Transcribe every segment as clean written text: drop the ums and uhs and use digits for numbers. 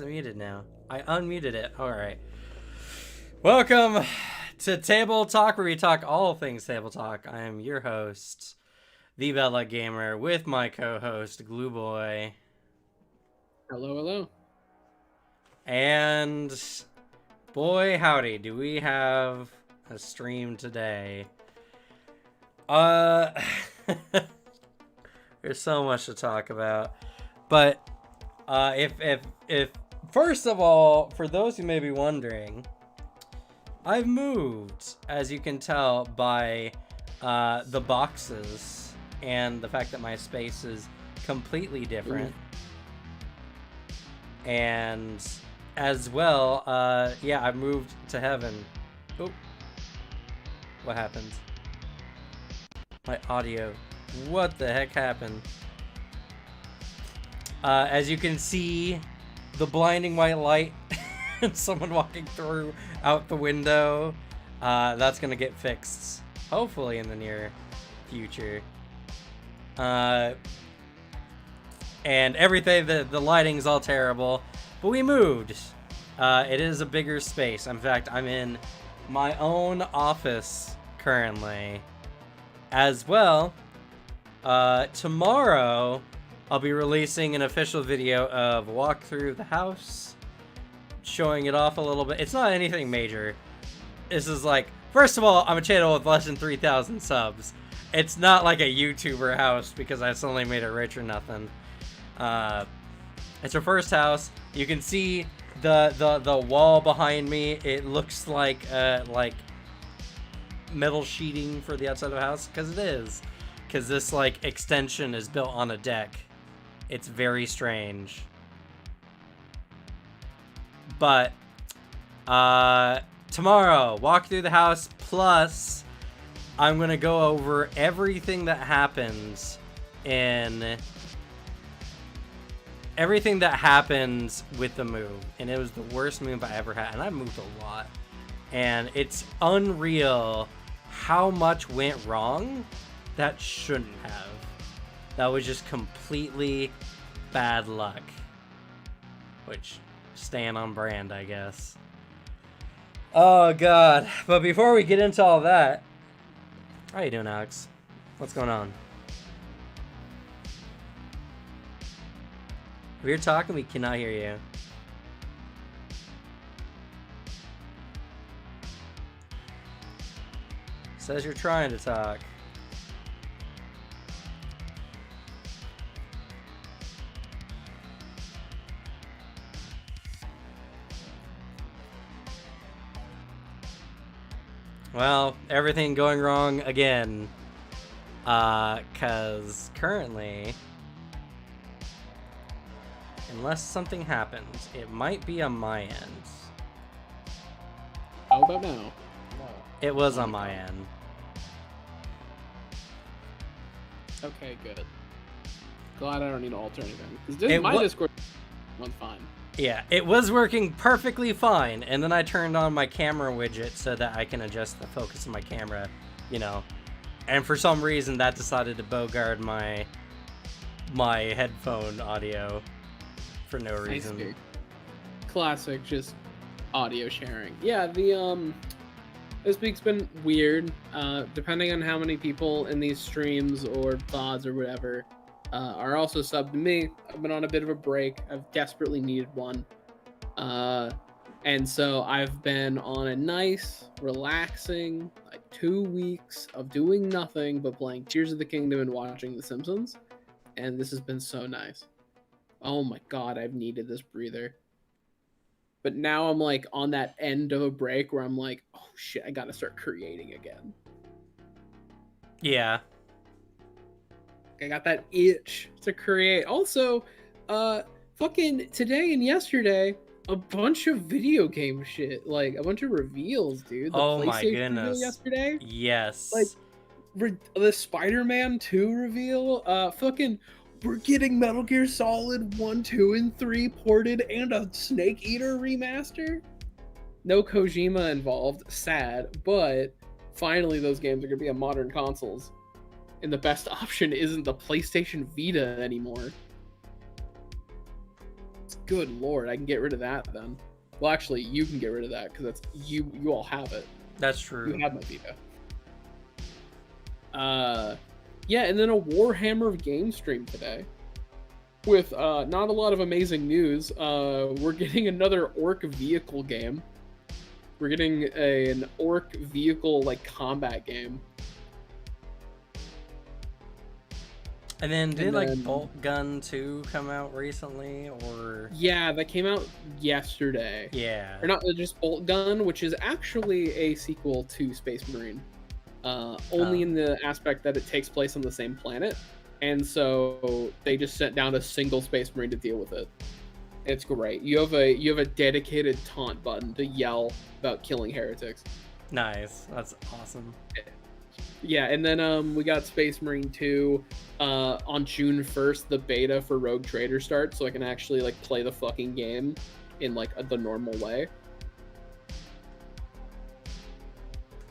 Muted now. I unmuted it. All right. Welcome to Table Talk, where we talk all things Table Talk. I am your host, the Bella Gamer, with my co-host Glue Boy. Hello, hello. And boy, howdy, do we have a stream today? There's so much to talk about, but if first of all, for those who may be wondering, I've moved, as you can tell by the boxes and the fact that my space is completely different. And as well, yeah, I moved to heaven. Oh, what happened? My audio. What the heck happened? As you can see, the blinding white light and someone walking through out the window. That's gonna get fixed, hopefully in the near future. And everything, the lighting's all terrible, but we moved. It is a bigger space. In fact, I'm in my own office currently. As well, tomorrow I'll be releasing an official video of walk through the house, showing it off a little bit. It's not anything major. This is like, first of all, I'm a channel with less than 3,000 subs. It's not like a YouTuber house because I suddenly made it rich or nothing. It's our first house. You can see the wall behind me. It looks like metal sheeting for the outside of the house, because it is, because this like extension is built on a deck. It's very strange, but tomorrow walk through the house, plus I'm gonna go over everything that happens with the move. And it was the worst move I ever had, and I moved a lot, and it's unreal how much went wrong that shouldn't have. That was just completely bad luck, which, staying on brand, I guess. Oh god. But before we get into all that, how you doing, Alex? What's going on? If you're talking, we cannot hear you. Says you're trying to talk. Well, everything going wrong again. Cause currently, unless something happens, it might be on my end. How about now? No. It was on my end. Okay, good. Glad I don't need to alter anything. Because my Discord went fine. Yeah, it was working perfectly fine, and then I turned on my camera widget so that I can adjust the focus of my camera, you know. And for some reason, that decided to bogard my headphone audio for no reason. Classic, just audio sharing. Yeah, this week's been weird. Depending on how many people in these streams or VODs or whatever are also subbed to me. I've been on a bit of a break. I've desperately needed one. And so I've been on a nice, relaxing, like 2 weeks of doing nothing but playing Tears of the Kingdom and watching The Simpsons. And this has been so nice. Oh my god, I've needed this breather. But now I'm like on that end of a break where I'm like, oh shit, I gotta start creating again. Yeah. I got that itch to create. Also, fucking today and yesterday, a bunch of video game shit, like a bunch of reveals, dude. Oh my goodness. Yesterday, yes. Like the Spider-Man 2 reveal. Fucking, we're getting Metal Gear Solid 1, 2, and 3 ported, and a Snake Eater remaster. No Kojima involved. Sad, but finally those games are gonna be on modern consoles. And the best option isn't the PlayStation Vita anymore. Good lord, I can get rid of that then. Well, actually, you can get rid of that because that's you all have it. That's true. You have my veto. Yeah, and then a Warhammer game stream today with not a lot of amazing news. We're getting another orc vehicle game. We're getting an orc vehicle like combat game. And then did like Bolt Gun 2 come out recently, or? Yeah, that came out yesterday. Yeah. Or not just Bolt Gun, which is actually a sequel to Space Marine. Only in the aspect that it takes place on the same planet. And so they just sent down a single Space Marine to deal with it. It's great. You have a dedicated taunt button to yell about killing heretics. Nice. That's awesome. Yeah, and then we got Space Marine 2 on June 1st. The beta for Rogue Trader starts, so I can actually like play the fucking game in like the normal way.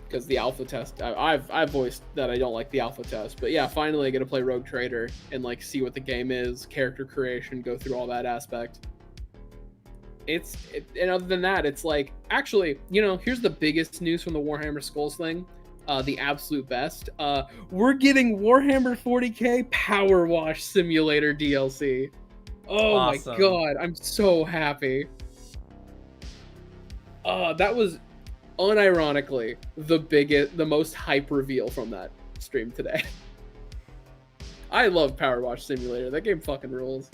Because the alpha test, I've voiced that I don't like the alpha test, but yeah, finally I get to play Rogue Trader and like see what the game is, character creation, go through all that aspect. And other than that, it's like, actually, you know, here's the biggest news from the Warhammer Skulls thing. The absolute best. We're getting Warhammer 40k Power Wash Simulator DLC. Oh awesome. My god, I'm so happy. That was unironically the most hype reveal from that stream today. I love Power Wash Simulator. That game fucking rules.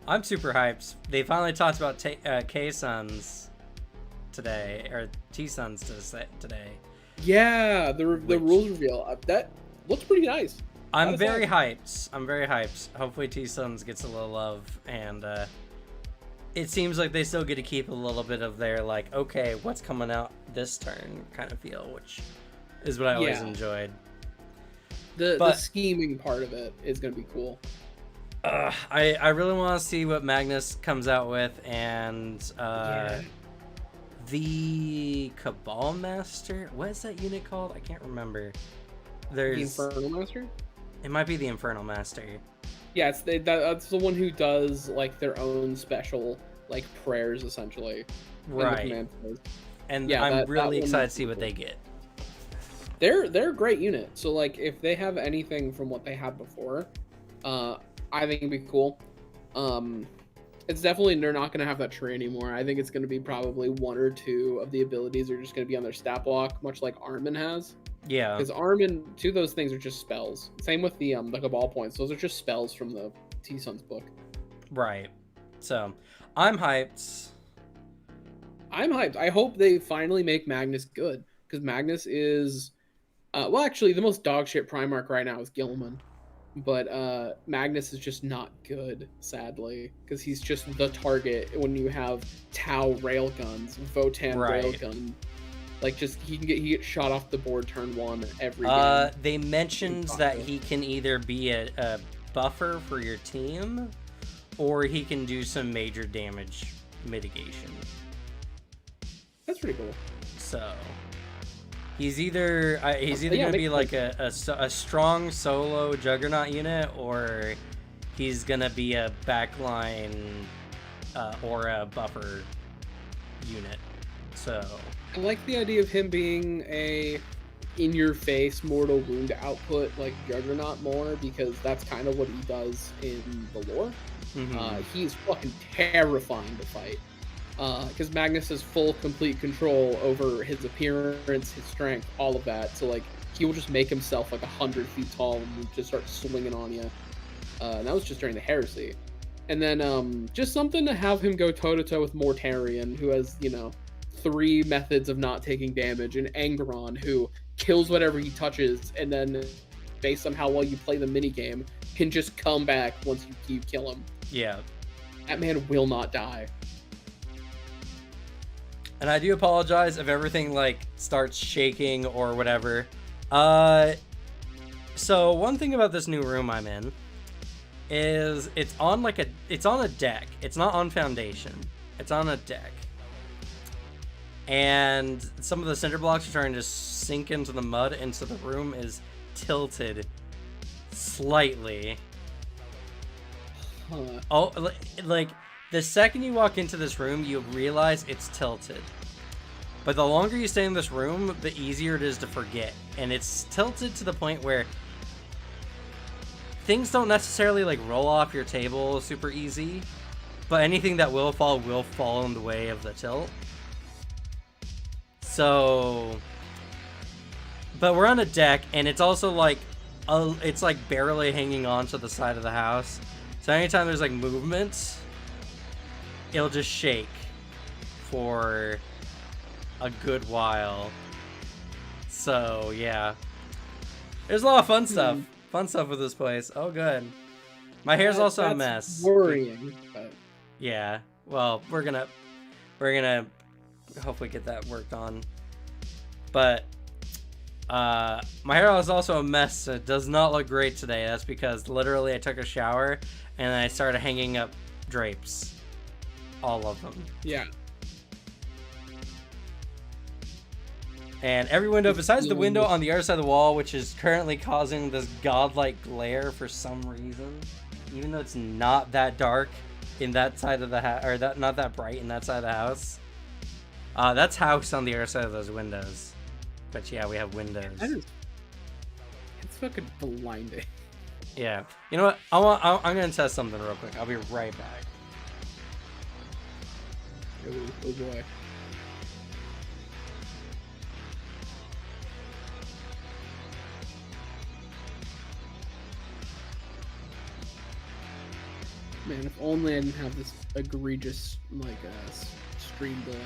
I'm super hyped. They finally talked about K-Suns today, or T-Suns today. Yeah, the rules reveal. That looks pretty nice. I'm very hyped. Hopefully T-Suns gets a little love, and it seems like they still get to keep a little bit of their, like, okay, what's coming out this turn kind of feel, which is what I always enjoyed. The scheming part of it is going to be cool. I really want to see what Magnus comes out with, and the Cabal Master. What is that unit called? I can't remember. There's the Infernal Master. It might be the Infernal Master. Yeah, that's the one who does like their own special like prayers essentially. Right. And yeah, I'm really excited to see what they get. They're a great unit. So like if they have anything from what they had before, I think it'd be cool. It's definitely, they're not going to have that tree anymore. I think it's going to be probably one or two of the abilities are just going to be on their stat block, much like Armin has. Yeah. Because Armin, two of those things are just spells. Same with the Cabal points. Those are just spells from the T-Suns book. Right. So, I'm hyped. I hope they finally make Magnus good. Because Magnus is... well, actually, the most dogshit Primarch right now is Gilman. But Magnus is just not good, sadly, because he's just the target when you have Tau railguns, Votan railgun. Like, just he gets shot off the board turn one every game. They mentioned that he can either be a buffer for your team, or he can do some major damage mitigation. That's pretty cool. So... He's either going to be like a strong solo Juggernaut unit, or he's going to be a backline or a buffer unit. So I like the idea of him being a in-your-face mortal wound output like Juggernaut more, because that's kind of what he does in the lore. Mm-hmm. He's fucking terrifying to fight. Because Magnus has full, complete control over his appearance, his strength, all of that. So, like, he will just make himself, like, 100 feet tall and just start swinging on you. And that was just during the Heresy. And then, just something to have him go toe-to-toe with Mortarion, who has, you know, 3 methods of not taking damage, and Angron, who kills whatever he touches, and then, based on how well you play the minigame, can just come back once you kill him. Yeah. That man will not die. And I do apologize if everything, like, starts shaking or whatever. So one thing about this new room I'm in is it's on a deck. It's not on foundation. It's on a deck. And some of the cinder blocks are starting to sink into the mud, and so the room is tilted slightly. Huh. Oh, like, The second you walk into this room, you realize it's tilted. But the longer you stay in this room, the easier it is to forget. And it's tilted to the point where things don't necessarily like roll off your table super easy, but anything that will fall in the way of the tilt. So, but we're on a deck, and it's also like, it's like barely hanging on to the side of the house. So anytime there's like movement, it'll just shake for a good while. So yeah, there's a lot of fun stuff. Fun stuff with this place. Oh, good. My hair's also a mess. Worrying. But... Yeah. Well, we're gonna hopefully get that worked on. But my hair is also a mess. So it does not look great today. That's because literally I took a shower and I started hanging up drapes, all of them. Yeah. And every window besides the window on the other side of the wall, which is currently causing this godlike glare for some reason, even though it's not that dark in that side of the house, or that not that bright in that side of the house. That's house on the other side of those windows. But yeah, we have windows. It's fucking blinding. Yeah. You know what? I'm gonna test something real quick. I'll be right back. Oh boy. Man, if only I didn't have this egregious, like, stream delay.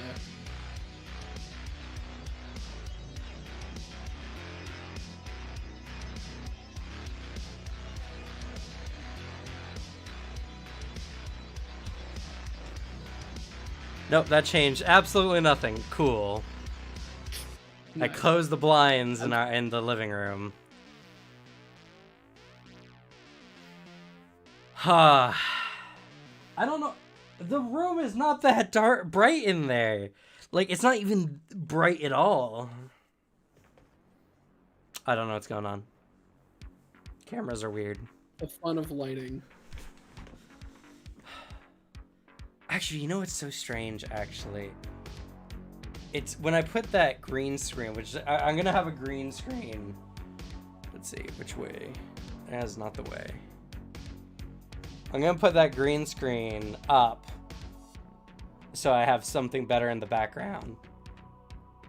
Nope, that changed absolutely nothing. Cool. Nice. I closed the blinds in the living room. I don't know. The room is not that bright in there. Like, it's not even bright at all. I don't know what's going on. Cameras are weird. The fun of lighting. Actually, you know what's so strange, actually? It's when I put that green screen, which I'm going to have a green screen. Let's see, which way? That's not the way. I'm going to put that green screen up so I have something better in the background.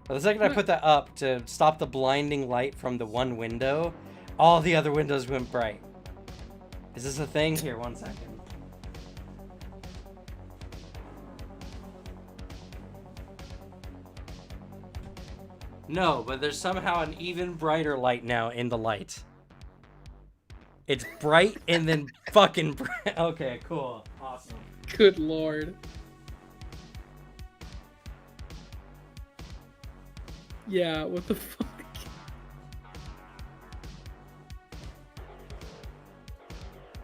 But the second I put that up to stop the blinding light from the one window, all the other windows went bright. Is this a thing? Here, 1 second. No, but there's somehow an even brighter light now in the light. It's bright and then fucking bright. Okay, cool. Awesome. Good lord. Yeah, what the fuck?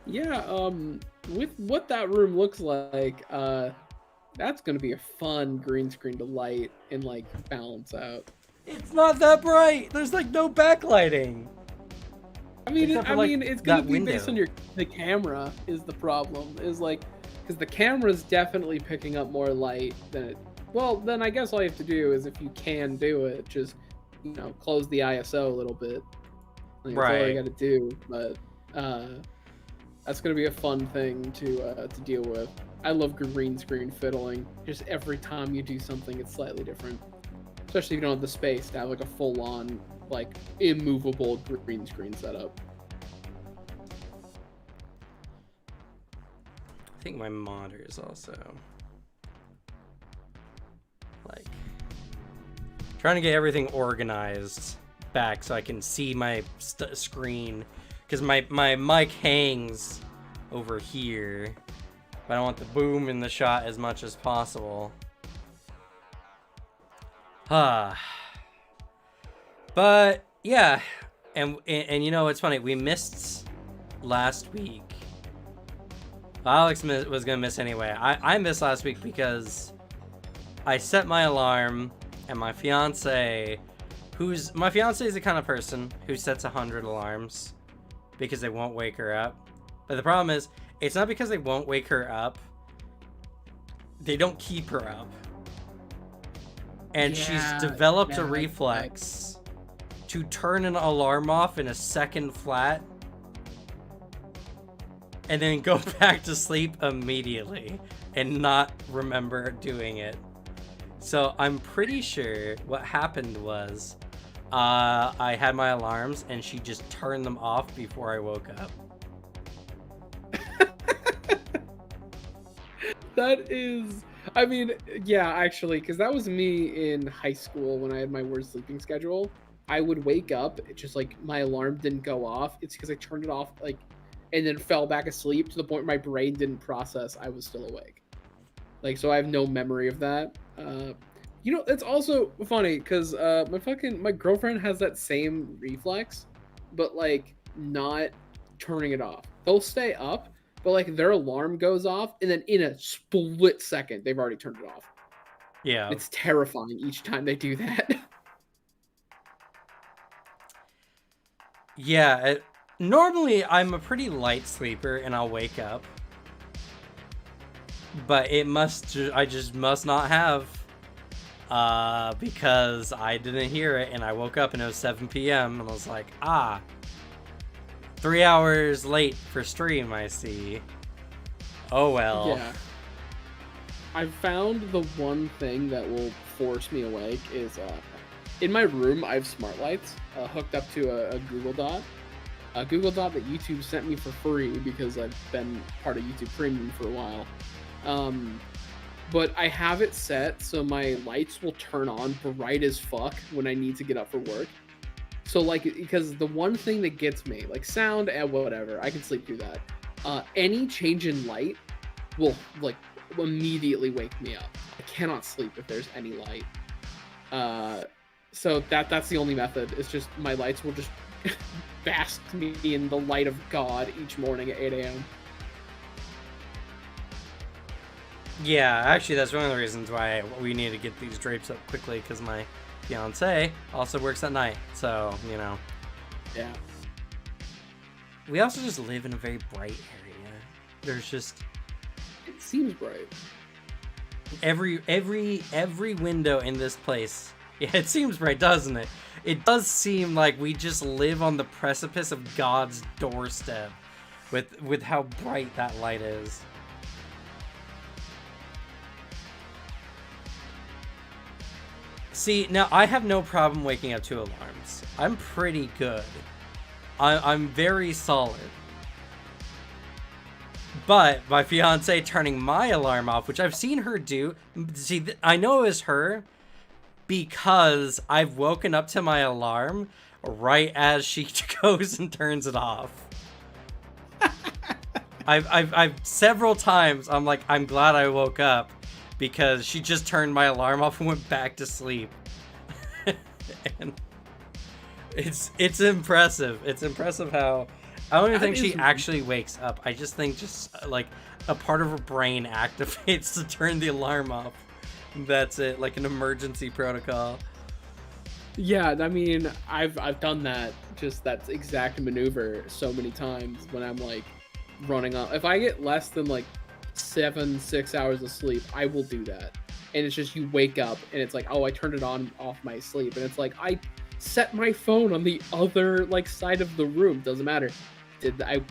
Yeah, with what that room looks like, that's gonna be a fun green screen to light and, like, balance out. It's not that bright. There's, like, no backlighting. I mean, it's gonna be window. based on the camera is the problem. Is like, because the camera's definitely picking up more light than it. Well, then I guess all you have to do is, if you can do it, just, you know, close the ISO a little bit. Like, right. That's all you got to do. But that's gonna be a fun thing to deal with. I love green screen fiddling. Just every time you do something, it's slightly different. Especially if you don't have the space to have, like, a full-on, like, immovable green screen setup. I think my monitor is also, like, trying to get everything organized back so I can see my screen, because my mic hangs over here, but I want the boom in the shot as much as possible. But yeah, and you know what's funny? We missed last week. Alex was gonna miss anyway. I missed last week because I set my alarm, and my fiance is the kind of person who sets 100 alarms because they won't wake her up. But the problem is, it's not because they won't wake her up. they don't keep her up. And she's Yeah, developed a yeah, reflex to turn an alarm off in a second flat and then go back to sleep immediately and not remember doing it. So I'm pretty sure what happened was I had my alarms and she just turned them off before I woke up. That is, I mean, yeah, actually, because that was me in high school when I had my worst sleeping schedule. I would wake up, it's just like my alarm didn't go off. It's because I turned it off, like, and then fell back asleep to the point where my brain didn't process I was still awake. Like, so I have no memory of that. You know, it's also funny because my girlfriend has that same reflex, but like not turning it off. They'll stay up, but like their alarm goes off, and then in a split second they've already turned it off. Yeah. It's terrifying each time they do that. Yeah. Normally, I'm a pretty light sleeper and I'll wake up. But I just must not have. Because I didn't hear it and I woke up and it was 7 p.m. and I was like, 3 hours late for stream, I see. Oh well. Yeah. I found the one thing that will force me awake is in my room I have smart lights hooked up to a Google Dot. A Google Dot that YouTube sent me for free because I've been part of YouTube Premium for a while. But I have it set so my lights will turn on bright as fuck when I need to get up for work. So like, because the one thing that gets me, like sound and whatever, I can sleep through that. Any change in light will like immediately wake me up. I cannot sleep if there's any light. So that's the only method. It's just my lights will just bask me in the light of God each morning at 8 a.m. Yeah, actually, that's one of the reasons why we need to get these drapes up quickly, because my fiance also works at night, so, you know. Yeah. We also just live in a very bright area. There's just... It seems bright. Every window in this place... Yeah, it seems bright, doesn't it? It does seem like we just live on the precipice of God's doorstep with how bright that light is. See, now I have no problem waking up to alarms. I'm pretty good. I'm very solid. But my fiance turning my alarm off, which I've seen her do. See, I know it was her because I've woken up to my alarm right as she goes and turns it off. I've several times I'm like, I'm glad I woke up because she just turned my alarm off and went back to sleep. And it's impressive. It's impressive how I don't even think she actually wakes up. I just think like a part of her brain activates to turn the alarm off. That's it, like an emergency protocol. Yeah, I mean, I've done that, just that exact maneuver so many times when I'm like running on. If I get less than like 6 hours of sleep, I will do that. And it's just you wake up and it's like, oh, I turned it on off my sleep, and it's like I set my phone on the other like side of the room. Doesn't matter. Did I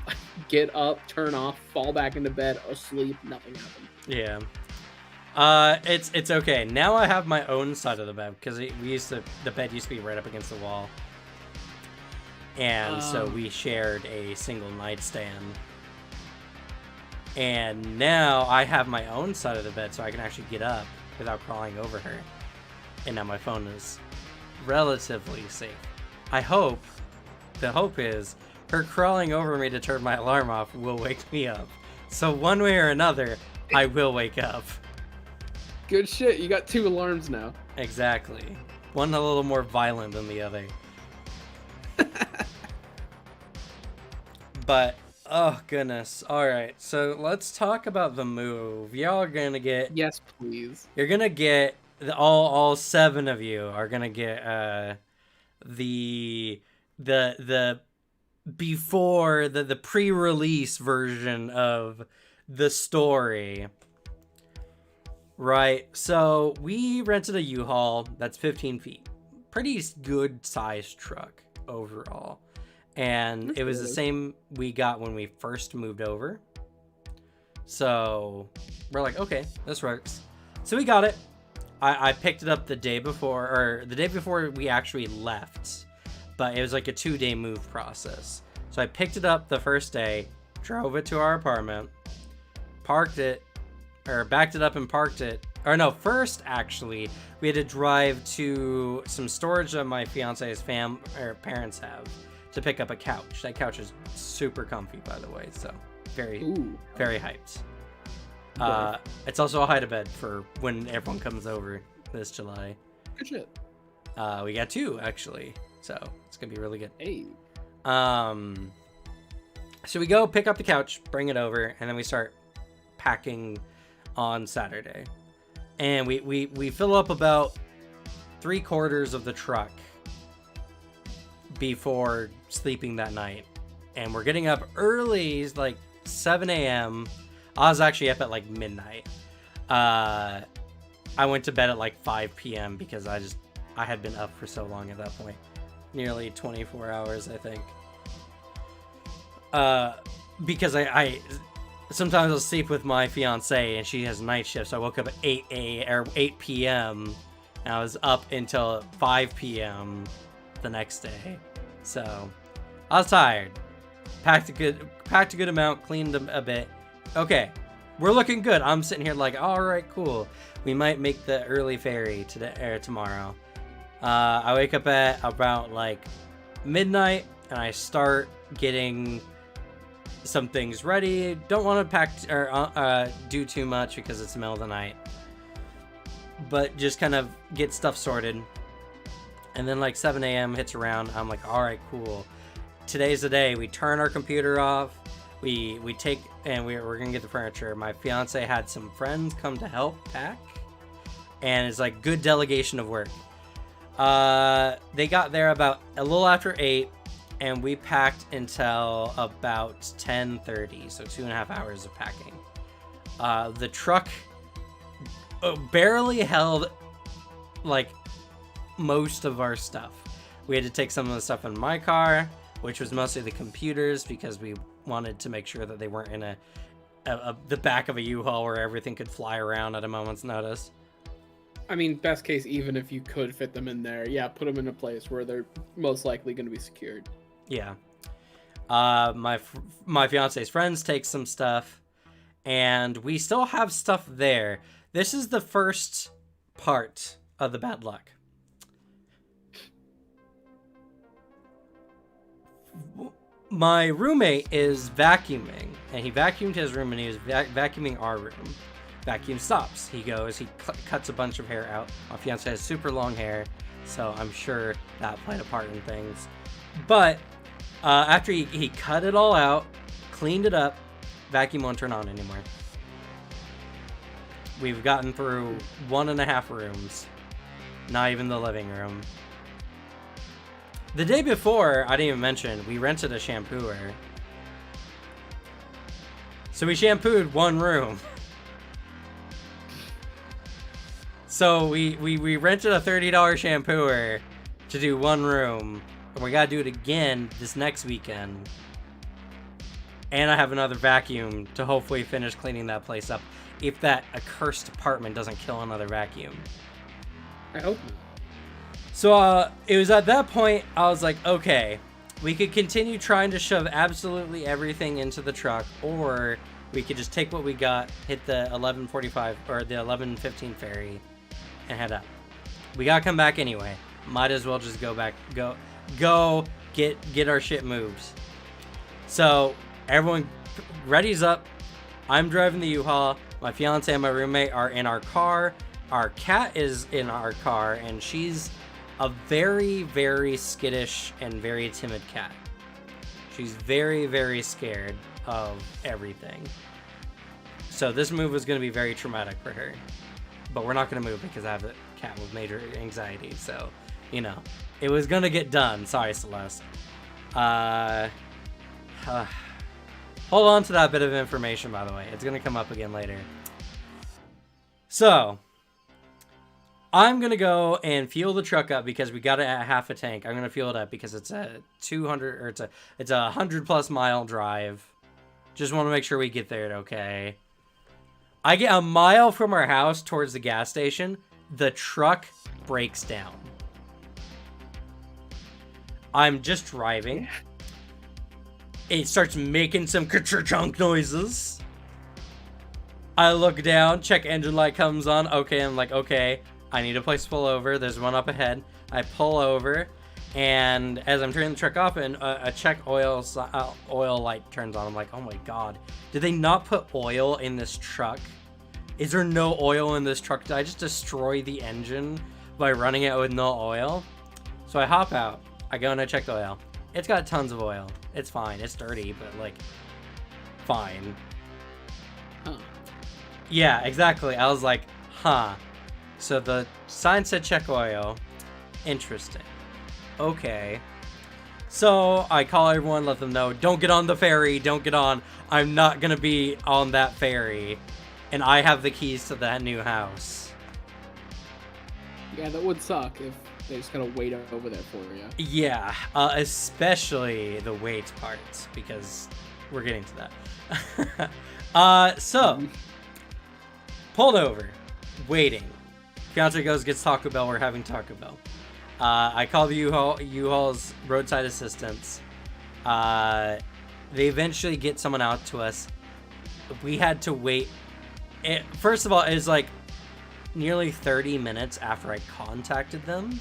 get up, turn off, fall back into bed, asleep? Nothing happened. Yeah. It's okay. Now I have my own side of the bed because the bed used to be right up against the wall, and so we shared a single nightstand. And now I have my own side of the bed, so I can actually get up without crawling over her. And now my phone is relatively safe. The hope is her crawling over me to turn my alarm off will wake me up. So one way or another, I will wake up. Good shit. You got 2 alarms now. Exactly. One a little more violent than the other. But, oh goodness. Alright, so let's talk about the move. Y'all are gonna get... Yes, please. You're gonna get... All 7 of you are gonna get, the before the pre-release version of the story. Right. So we rented a U-Haul that's 15 feet. Pretty good sized truck overall. And That's it was the good. same we got when we first moved over. So we're like, okay, this works. So we got it. I picked it up the day before we actually left. But it was like a 2-day move process. So I picked it up the first day, drove it to our apartment, backed it up and parked it. Or no, first actually, we had to drive to some storage that my fiance's parents have to pick up a couch. That couch is super comfy, by the way, so very hyped. It's also a hide-a-bed for when everyone comes over this July. Good shit. We got 2 actually, so it's gonna be really good. Hey. So we go pick up the couch, bring it over, and then we start packing on Saturday. And we fill up about 3/4 of the truck before sleeping that night. And we're getting up early, like 7 a.m. I was actually up at like midnight. I went to bed at like 5 p.m. because I had been up for so long at that point. Nearly 24 hours, I think. Because I sometimes I'll sleep with my fiance and she has night shifts. So I woke up at 8 p.m. and I was up until 5 p.m. the next day. So I was tired. Packed a good amount, cleaned a bit. Okay, we're looking good. I'm sitting here like, all right, cool. We might make the early ferry today or tomorrow. I wake up at about like midnight and I start getting some things ready. Don't want to pack or do too much because it's the middle of the night, but just kind of get stuff sorted. And then like 7 a.m. hits around. I'm like, all right, cool. Today's the day. We turn our computer off. We take and we're gonna get the furniture. My fiance had some friends come to help pack, and it's like good delegation of work. They got there about a little after 8, and we packed until about 10:30, so 2.5 hours of packing. The truck barely held like most of our stuff. We had to take some of the stuff in my car, which was mostly the computers, because we wanted to make sure that they weren't in the back of a U-Haul where everything could fly around at a moment's notice. I mean, best case, even if you could fit them in there, yeah, put them in a place where they're most likely going to be secured. Yeah. My fiance's friends take some stuff, and we still have stuff there. This is the first part of the bad luck. My roommate is vacuuming, and he vacuumed his room, and he was vacuuming our room. Vacuum stops. He goes, he cuts a bunch of hair out. My fiance has super long hair, so I'm sure that played a part in things. But after he cut it all out, cleaned it up, vacuum won't turn on anymore. We've gotten through 1.5 rooms, not even the living room. The day before, I didn't even mention, we rented a shampooer. So we shampooed one room. So we rented a $30 shampooer to do one room. And we gotta do it again this next weekend. And I have another vacuum to hopefully finish cleaning that place up, if that accursed apartment doesn't kill another vacuum. I hope not. So it was at that point I was like, okay, we could continue trying to shove absolutely everything into the truck, or we could just take what we got, hit the 11:45 or the 11:15 ferry, and head up. We gotta come back anyway. Might as well just go get our shit moved. So everyone readies up. I'm driving the U-Haul. My fiance and my roommate are in our car. Our cat is in our car, and she's a very, very skittish and very timid cat. She's very, very scared of everything. So this move was going to be very traumatic for her. But we're not going to move because I have a cat with major anxiety. So, you know, it was going to get done. Sorry, Celeste. Hold on to that bit of information, by the way. It's going to come up again later. So I'm gonna go and fuel the truck up because we got it at half a tank. I'm gonna fuel it up because it's a 200 or it's a 100+ mile drive. Just want to make sure we get there okay. I get a mile from our house towards the gas station. The truck breaks down. I'm just driving. It starts making some ka-chunk noises. I look down, check engine light comes on. Okay, I'm like, okay, I need a place to pull over. There's one up ahead. I pull over, and as I'm turning the truck off, and a check oil light turns on. I'm like, oh my god, did they not put oil in this truck? Is there no oil in this truck? Did I just destroy the engine by running it with no oil? So I hop out. I go and I check the oil. It's got tons of oil. It's fine. It's dirty, but like, fine. Huh. Yeah, exactly. I was like, huh. So the sign said check oil. Interesting. Okay. So I call everyone, let them know, don't get on the ferry. Don't get on. I'm not going to be on that ferry. And I have the keys to that new house. Yeah, that would suck if they just gotta wait over there for you. Yeah, especially the wait part, because we're getting to that. So, pulled over, waiting. Fiance goes, gets Taco Bell. We're having Taco Bell. I call the U-Haul's roadside assistance. They eventually get someone out to us. We had to wait. First of all, it was like nearly 30 minutes after I contacted them.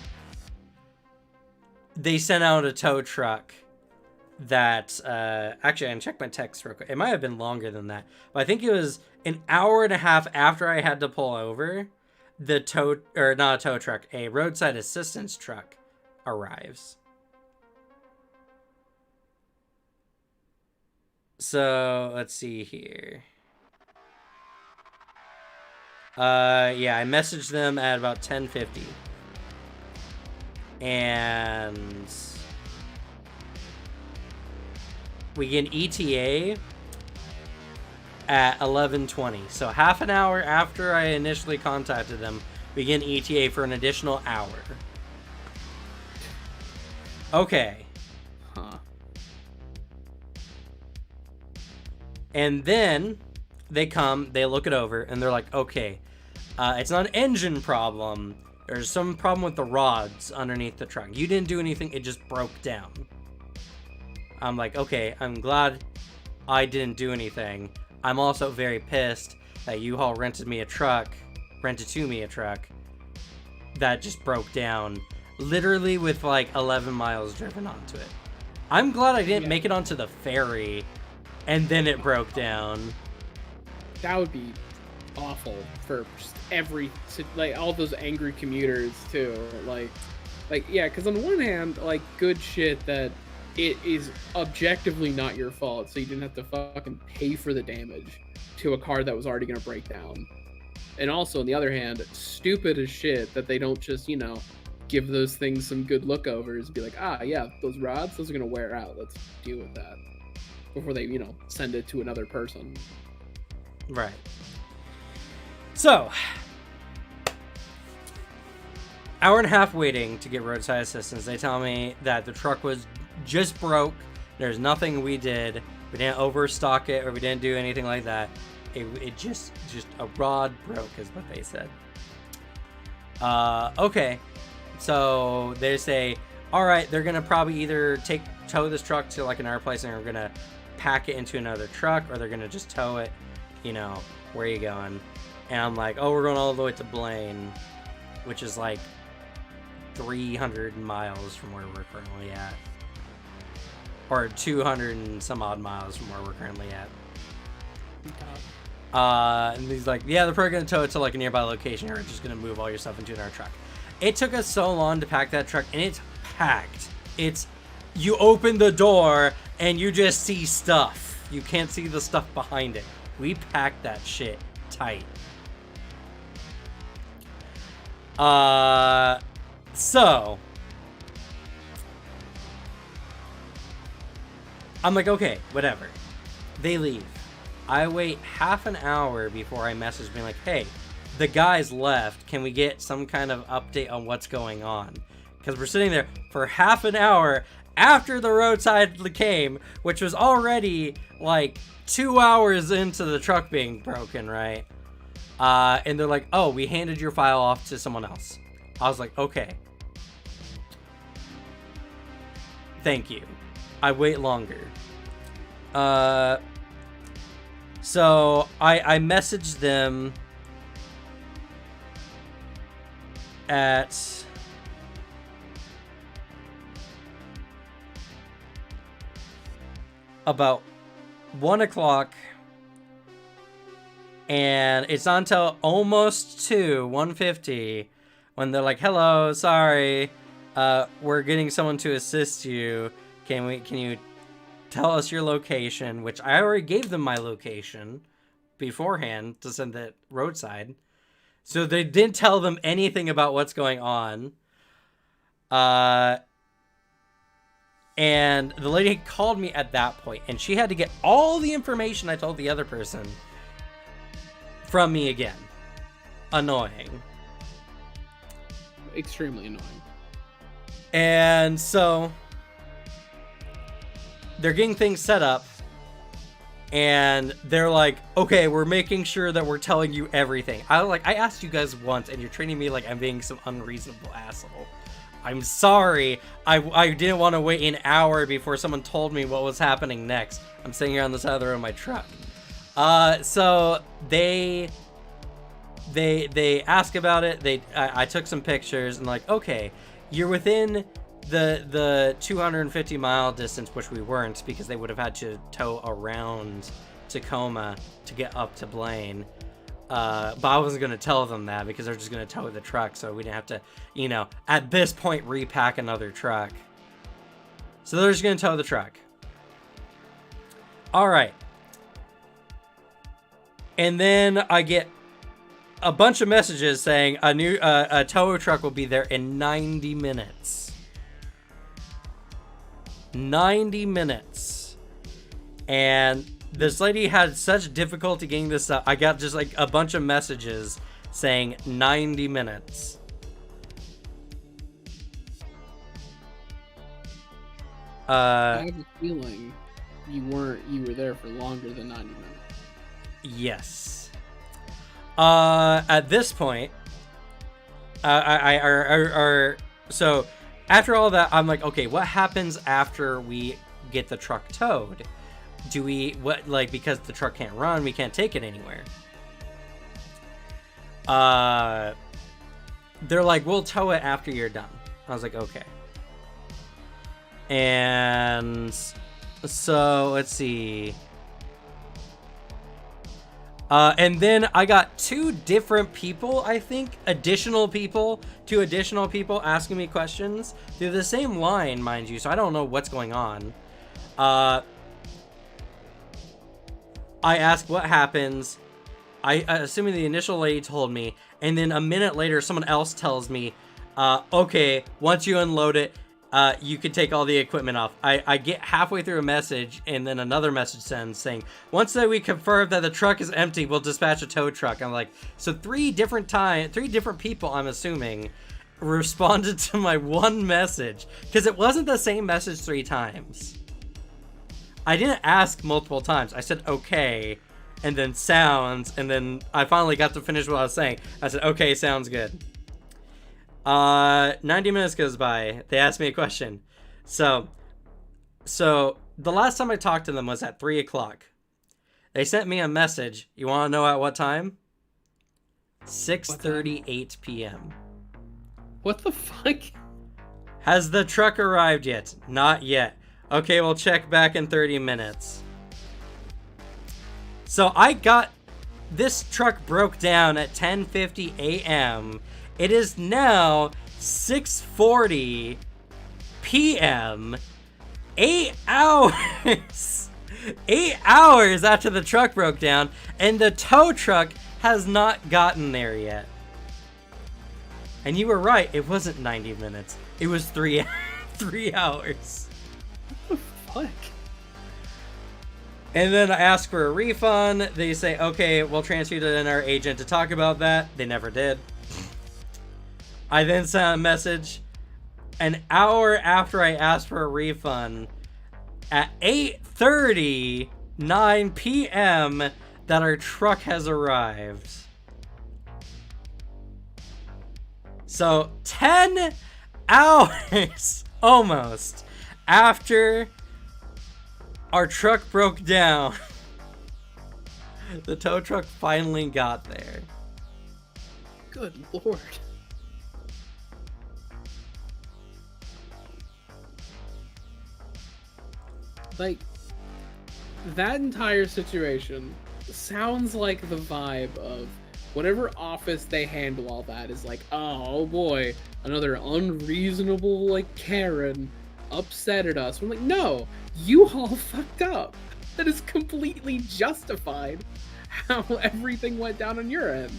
They sent out a tow truck that, actually, I can check my text real quick. It might have been longer than that, but I think it was an hour and a half after I had to pull over. The not a tow truck, a roadside assistance truck arrives. So, let's see here. Yeah, I messaged them at about 10:50. And we get an ETA at 11:20. So half an hour after I initially contacted them, we get an ETA for an additional hour. Okay. Huh. And then they come, they look it over, and they're like, okay, it's not an engine problem. There's some problem with the rods underneath the truck. You didn't do anything, it just broke down. I'm like, okay, I'm glad I didn't do anything. I'm also very pissed that U-Haul rented to me a truck that just broke down, literally with like 11 miles driven onto it. I'm glad I didn't make it onto the ferry, and then it broke down. That would be awful for just like all those angry commuters too. Like yeah, because on one hand, like, good shit that it is objectively not your fault, so you didn't have to fucking pay for the damage to a car that was already gonna break down. And also, on the other hand, stupid as shit that they don't just, give those things some good lookovers and be like, yeah, those rods, those are gonna wear out. Let's deal with that before they, send it to another person. Right. So, hour and a half waiting to get roadside assistance. They tell me that the truck was just broke. There's nothing we did. We didn't overstock it, or we didn't do anything like that. It just a rod broke is what they said. Okay. So they say, all right, they're gonna probably either tow this truck to like another place, and we're gonna pack it into another truck, or they're gonna just tow it. Where are you going? And I'm like, oh, we're going all the way to Blaine, which is like 300 miles from where we're currently at. Or 200 and some odd miles from where we're currently at. And he's like, yeah, they're probably going to tow it to like a nearby location, or we're just going to move all your stuff into another truck. It took us so long to pack that truck, and it's packed. You open the door, and you just see stuff. You can't see the stuff behind it. We packed that shit tight. So I'm like, okay, whatever. They leave. I wait half an hour before I message being like, hey, the guys left. Can we get some kind of update on what's going on? Because we're sitting there for half an hour after the roadside came, which was already like 2 hours into the truck being broken, right? And they're like, oh, we handed your file off to someone else. I was like, okay. Thank you. I wait longer. So I messaged them at about 1 o'clock, and it's not until almost 1:50 when they're like, hello, sorry, we're getting someone to assist you. Can you tell us your location? Which I already gave them my location beforehand to send that roadside. So they didn't tell them anything about what's going on. And the lady called me at that point, and she had to get all the information I told the other person from me again. Annoying. Extremely annoying. And so they're getting things set up, and they're like, okay, we're making sure that we're telling you everything. I asked you guys once, and you're treating me like I'm being some unreasonable asshole. I'm sorry. I didn't want to wait an hour before someone told me what was happening next. I'm sitting here on the side of the road in my truck. So they ask about it. I took some pictures and like, okay, you're within the 250 mile distance, which we weren't because they would have had to tow around Tacoma to get up to Blaine. But I wasn't going to tell them that because they're just going to tow the truck, so we didn't have to, at this point, repack another truck. So they're just going to tow the truck. All right. And then I get a bunch of messages saying a tow truck will be there in 90 minutes. 90 minutes. And this lady had such difficulty getting this up. I got just like a bunch of messages saying 90 minutes. I have a feeling you were there for longer than 90 minutes. Yes. At this point, so after all that, I'm like, okay, what happens after we get the truck towed? Because the truck can't run, we can't take it anywhere. They're like, we'll tow it after you're done. I was like, okay. And so let's see. And then I got two additional people asking me questions through the same line, mind you, so I don't know what's going on. I asked what happens. Assuming the initial lady told me, and then a minute later, someone else tells me, okay, once you unload it, you can take all the equipment off. I get halfway through a message, and then another message sends saying, once that we confirm that the truck is empty, we'll dispatch a tow truck. I'm like, so three different people, I'm assuming, responded to my one message, because it wasn't the same message 3 times. I didn't ask multiple times. I said, okay, and then sounds, and then I finally got to finish what I was saying. I said, okay, sounds good. 90 minutes goes by. They asked me a question. So the last time I talked to them was at 3 o'clock. They sent me a message. You want to know at what time? 6:38 p.m. What the fuck? Has the truck arrived yet? Not yet. Okay, we'll check back in 30 minutes. So this truck broke down at 10:50 a.m. It is now 6:40 p.m. 8 hours. 8 hours after the truck broke down, and the tow truck has not gotten there yet. And you were right, it wasn't 90 minutes. It was 3 hours. What the fuck? And then I ask for a refund. They say, okay, we'll transfer you to our agent to talk about that. They never did. I then sent a message an hour after I asked for a refund at 8:39 p.m. that our truck has arrived. So 10 hours almost after our truck broke down, the tow truck finally got there. Good lord. Like, that entire situation sounds like the vibe of whatever office they handle all that is like, oh boy, another unreasonable, like, Karen upset at us. I'm like, no, you all fucked up. That is completely justified how everything went down on your end.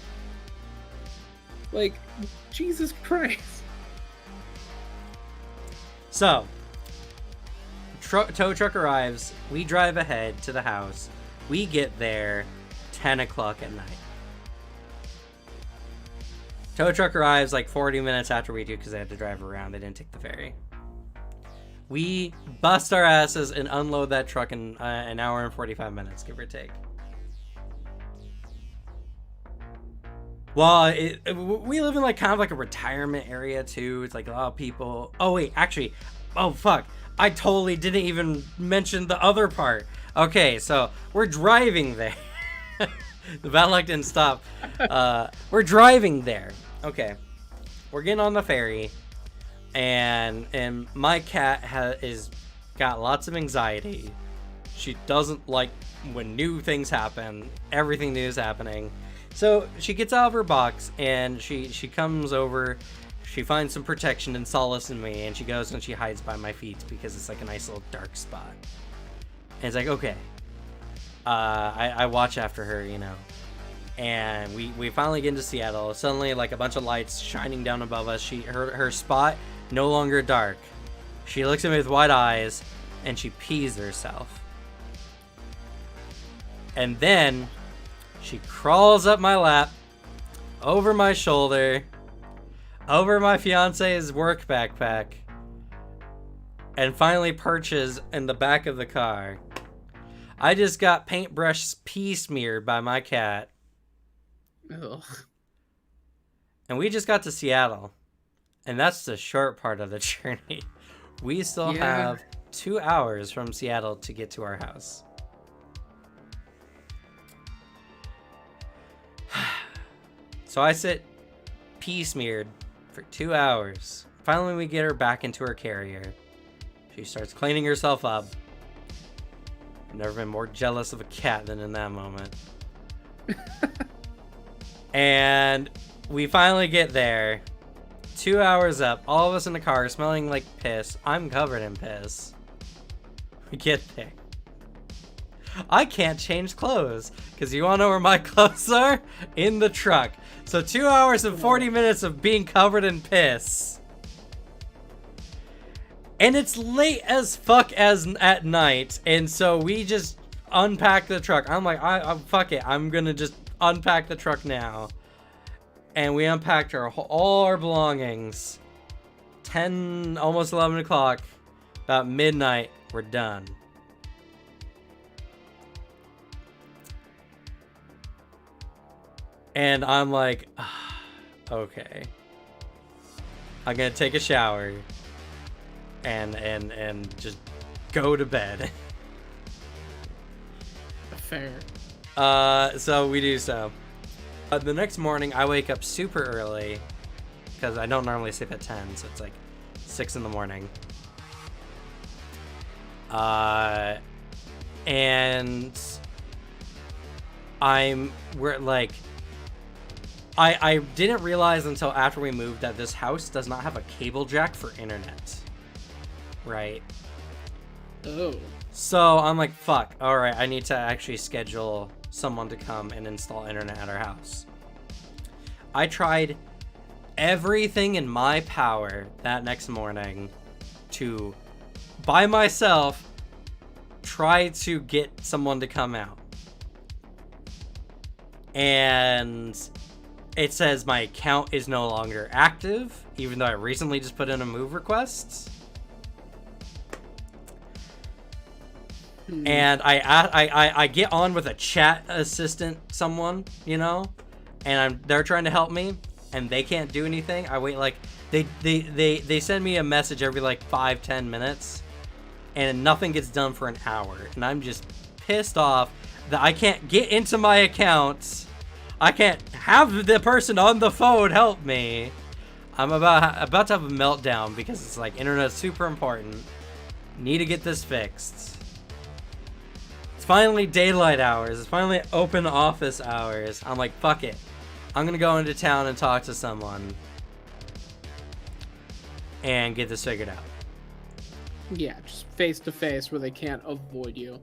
Like, Jesus Christ. So, tow truck arrives. We drive ahead to the house. We get there 10 o'clock at night. Tow truck arrives like 40 minutes after we do because they had to drive around. They didn't take the ferry. We bust our asses and unload that truck in an hour and 45 minutes, give or take. Well, we live in like kind of like a retirement area too. It's like a lot of people. Oh wait, actually, oh fuck. I totally didn't even mention the other part. Okay, so we're driving there. The bad luck didn't stop. We're driving there. Okay, we're getting on the ferry, and my cat is got lots of anxiety. She doesn't like when new things happen. Everything new is happening. So she gets out of her box and she comes over. She finds some protection and solace in me, and she goes and she hides by my feet because it's like a nice little dark spot. And it's like, okay. I watch after her, you know. And we finally get into Seattle. Suddenly, like a bunch of lights shining down above us. Her spot no longer dark. She looks at me with wide eyes, and she pees herself. And then she crawls up my lap, over my shoulder, over my fiance's work backpack, and finally perches in the back of the car. I just got paintbrush pee smeared by my cat. Ugh. And we just got to Seattle. And that's the short part of the journey. We still have 2 hours from Seattle to get to our house. So I sit pee smeared for 2 hours. Finally, we get her back into her carrier. She starts cleaning herself up. I've never been more jealous of a cat than in that moment. And we finally get there. 2 hours up, all of us in the car smelling like piss. I'm covered in piss. We get there. I can't change clothes because you want to know where my clothes are? In the truck. So 2 hours and 40 minutes of being covered in piss. And it's late as fuck as at night. And so we just unpack the truck. I'm like, fuck it. I'm going to just unpack the truck now. And we unpacked all our belongings. 10, almost 11 o'clock. About midnight, we're done. And I'm like, okay. I'm gonna take a shower and just go to bed. Fair. So we do so. The next morning, I wake up super early because I don't normally sleep at 10, so it's like 6 in the morning. And we're like, I didn't realize until after we moved that this house does not have a cable jack for internet. Right? Oh. So I'm like, fuck, alright, I need to actually schedule someone to come and install internet at our house. I tried everything in my power that next morning to, by myself, try to get someone to come out. And it says my account is no longer active, even though I recently just put in a move request. And I get on with a chat assistant, someone, you know, and they're trying to help me, and they can't do anything. I wait like they send me a message every like 5-10 minutes, and nothing gets done for an hour, and I'm just pissed off that I can't get into my account. I can't have the person on the phone help me. I'm about to have a meltdown because it's like internet's super important. Need to get this fixed. It's finally daylight hours. It's finally open office hours. I'm like, fuck it. I'm gonna go into town and talk to someone and get this figured out. Yeah, just face to face where they can't avoid you.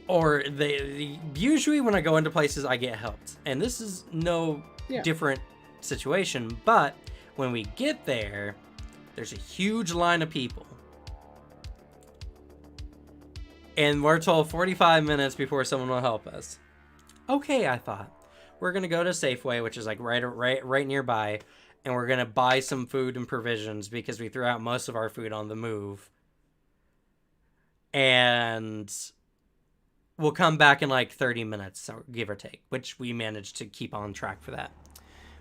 Or they usually when I go into places I get helped, and this is no different situation. But when we get there, there's a huge line of people, and we're told 45 minutes before someone will help us. Okay, I thought we're gonna go to Safeway, which is like right nearby, and we're gonna buy some food and provisions because we threw out most of our food on the move, and we'll come back in like 30 minutes, give or take, which we managed to keep on track for that.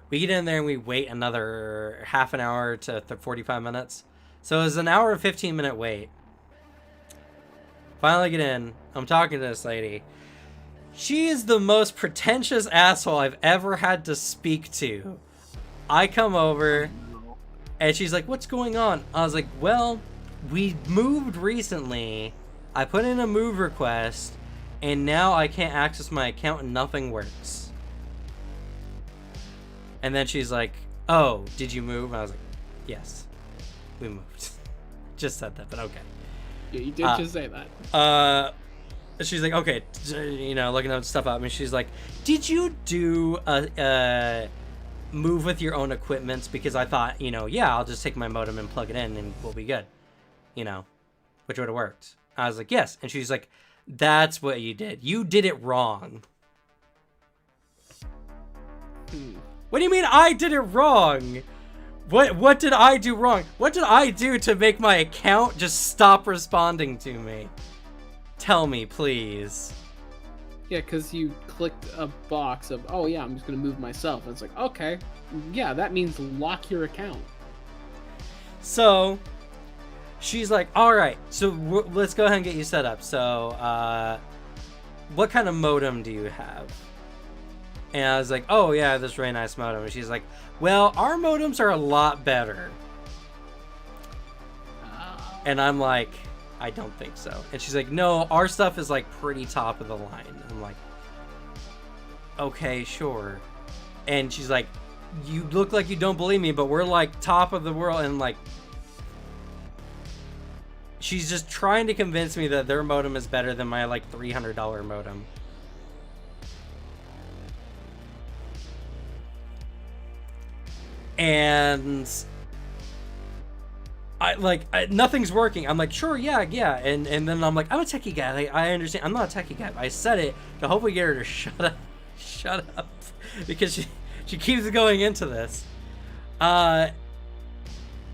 We get in there and we wait another half an hour to 45 minutes. So it was an hour and 15-minute wait. Finally get in. I'm talking to this lady. She is the most pretentious asshole I've ever had to speak to. I come over and she's like, what's going on? I was like, well, we moved recently. I put in a move request, and now I can't access my account and nothing works. And then she's like, oh, did you move? And I was like, yes, we moved. Just said that, but okay. Yeah, you did just say that. She's like, okay, you know, looking up stuff up. And she's like, did you do a move with your own equipment? Because I thought, you know, yeah, I'll just take my modem and plug it in and we'll be good. You know, which would have worked. I was like, yes. And she's like, that's what you did. You did it wrong. What do you mean I did it wrong? What did I do wrong? What did I do to make my account just stop responding to me? Tell me, please. Yeah, because you clicked a box of, oh yeah, I'm just going to move myself. And it's like, okay, yeah, that means lock your account. So she's like, all right, so let's go ahead and get you set up. So what kind of modem do you have? And I was like, oh yeah, this really nice modem. And she's like, well, our modems are a lot better. And I'm like, I don't think so. And she's like, no, our stuff is like pretty top of the line. I'm like, okay, sure. And she's like, you look like you don't believe me, but we're like top of the world. And like, she's just trying to convince me that their modem is better than my like $300 modem. And nothing's working. I'm like, sure, yeah. And then I'm like, I'm a techie guy. Like, I understand. I'm not a techie guy. But I said it to hopefully get her to shut up, because she keeps going into this. And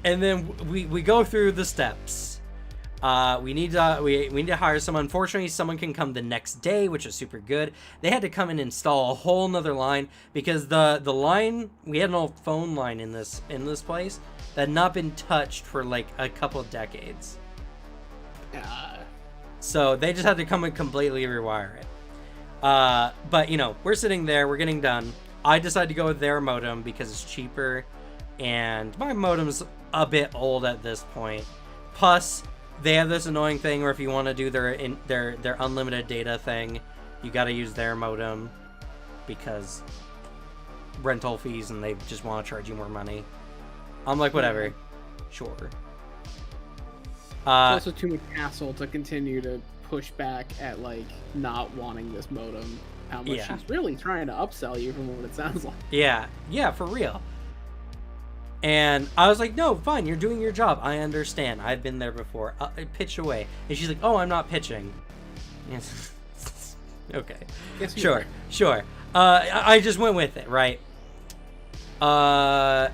then we go through the steps. We need to hire someone. Unfortunately, someone can come the next day, which is super good. They had to come and install a whole nother line because the line, we had an old phone line in this place that had not been touched for like a couple of decades. So they just had to come and completely rewire it. But you know, we're sitting there, we're getting done. I decided to go with their modem because it's cheaper, and my modem's a bit old at this point. Plus, they have this annoying thing where if you want to do their unlimited data thing, you got to use their modem because rental fees, and they just want to charge you more money. I'm like, whatever, sure. It's also too much hassle to continue to push back at like not wanting this modem. How much she's really trying to upsell you from what it sounds like. Yeah, for real. And I was like, no, fine, you're doing your job. I understand. I've been there before. Pitch away. And she's like, oh, I'm not pitching. Yes. Okay. Yes, you Sure, are. sure. I just went with it, right? And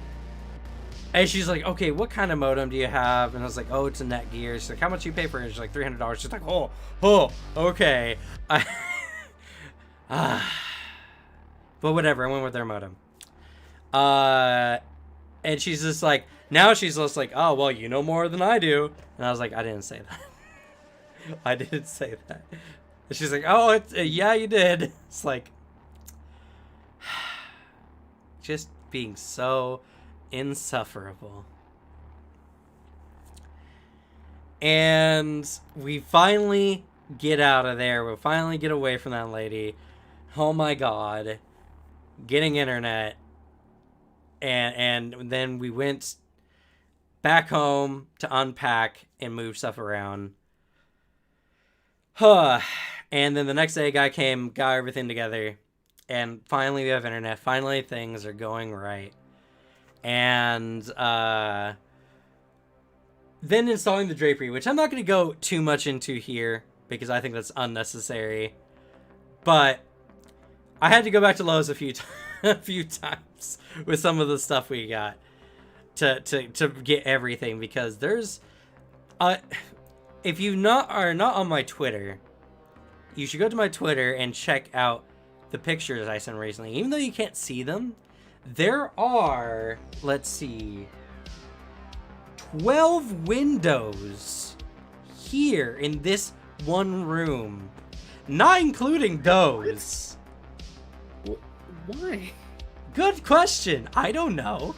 she's like, okay, what kind of modem do you have? And I was like, oh, it's a Netgear. She's like, how much do you pay for it? She's like, $300. She's like, oh, okay. But whatever, I went with their modem. And she's just like, now she's just like, oh, well, you know more than I do. And I was like, I didn't say that. I didn't say that. And she's like, oh, yeah, you did. It's like, just being so insufferable. And we finally get out of there. We finally get away from that lady. Oh my god. Getting internet. And then we went back home to unpack and move stuff around. And then the next day a guy came, got everything together. And finally we have internet. Finally things are going right. And then installing the drapery, which I'm not going to go too much into here because I think that's unnecessary. But I had to go back to Lowe's a few times with some of the stuff we got to get everything, because there's if you are not on my Twitter, you should go to my Twitter and check out the pictures I sent recently. Even though you can't see them, there are, let's see, 12 windows here in this one room, not including those. Why? Good question. I don't know.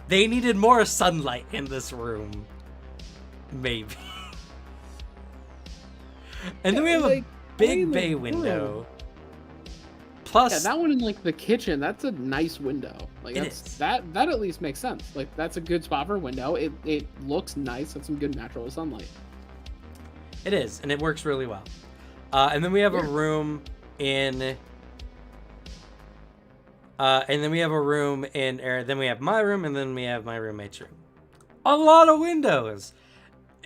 They needed more sunlight in this room. Maybe. And then we have a big bay window. Plus, yeah, that one in like the kitchen, that's a nice window. Like that at least makes sense. Like that's a good spot for a window. It looks nice. That's some good natural sunlight. It is, and it works really well. And then we have a room in. And then we have a room in. Then we have my room, and then we have my roommate's room. A lot of windows.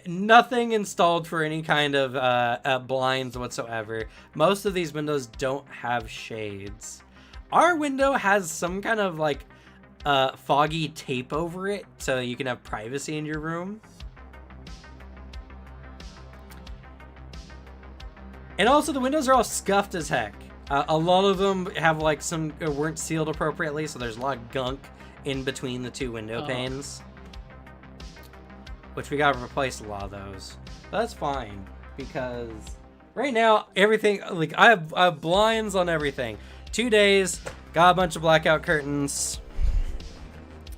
Nothing installed for any kind of blinds whatsoever. Most of these windows don't have shades. Our window has some kind of like foggy tape over it, so you can have privacy in your room. And also the windows are all scuffed as heck. A lot of them have like some weren't sealed appropriately, so there's a lot of gunk in between the two window panes. Which we gotta replace a lot of those. But that's fine, because right now everything, like I have blinds on everything. 2 days, got a bunch of blackout curtains.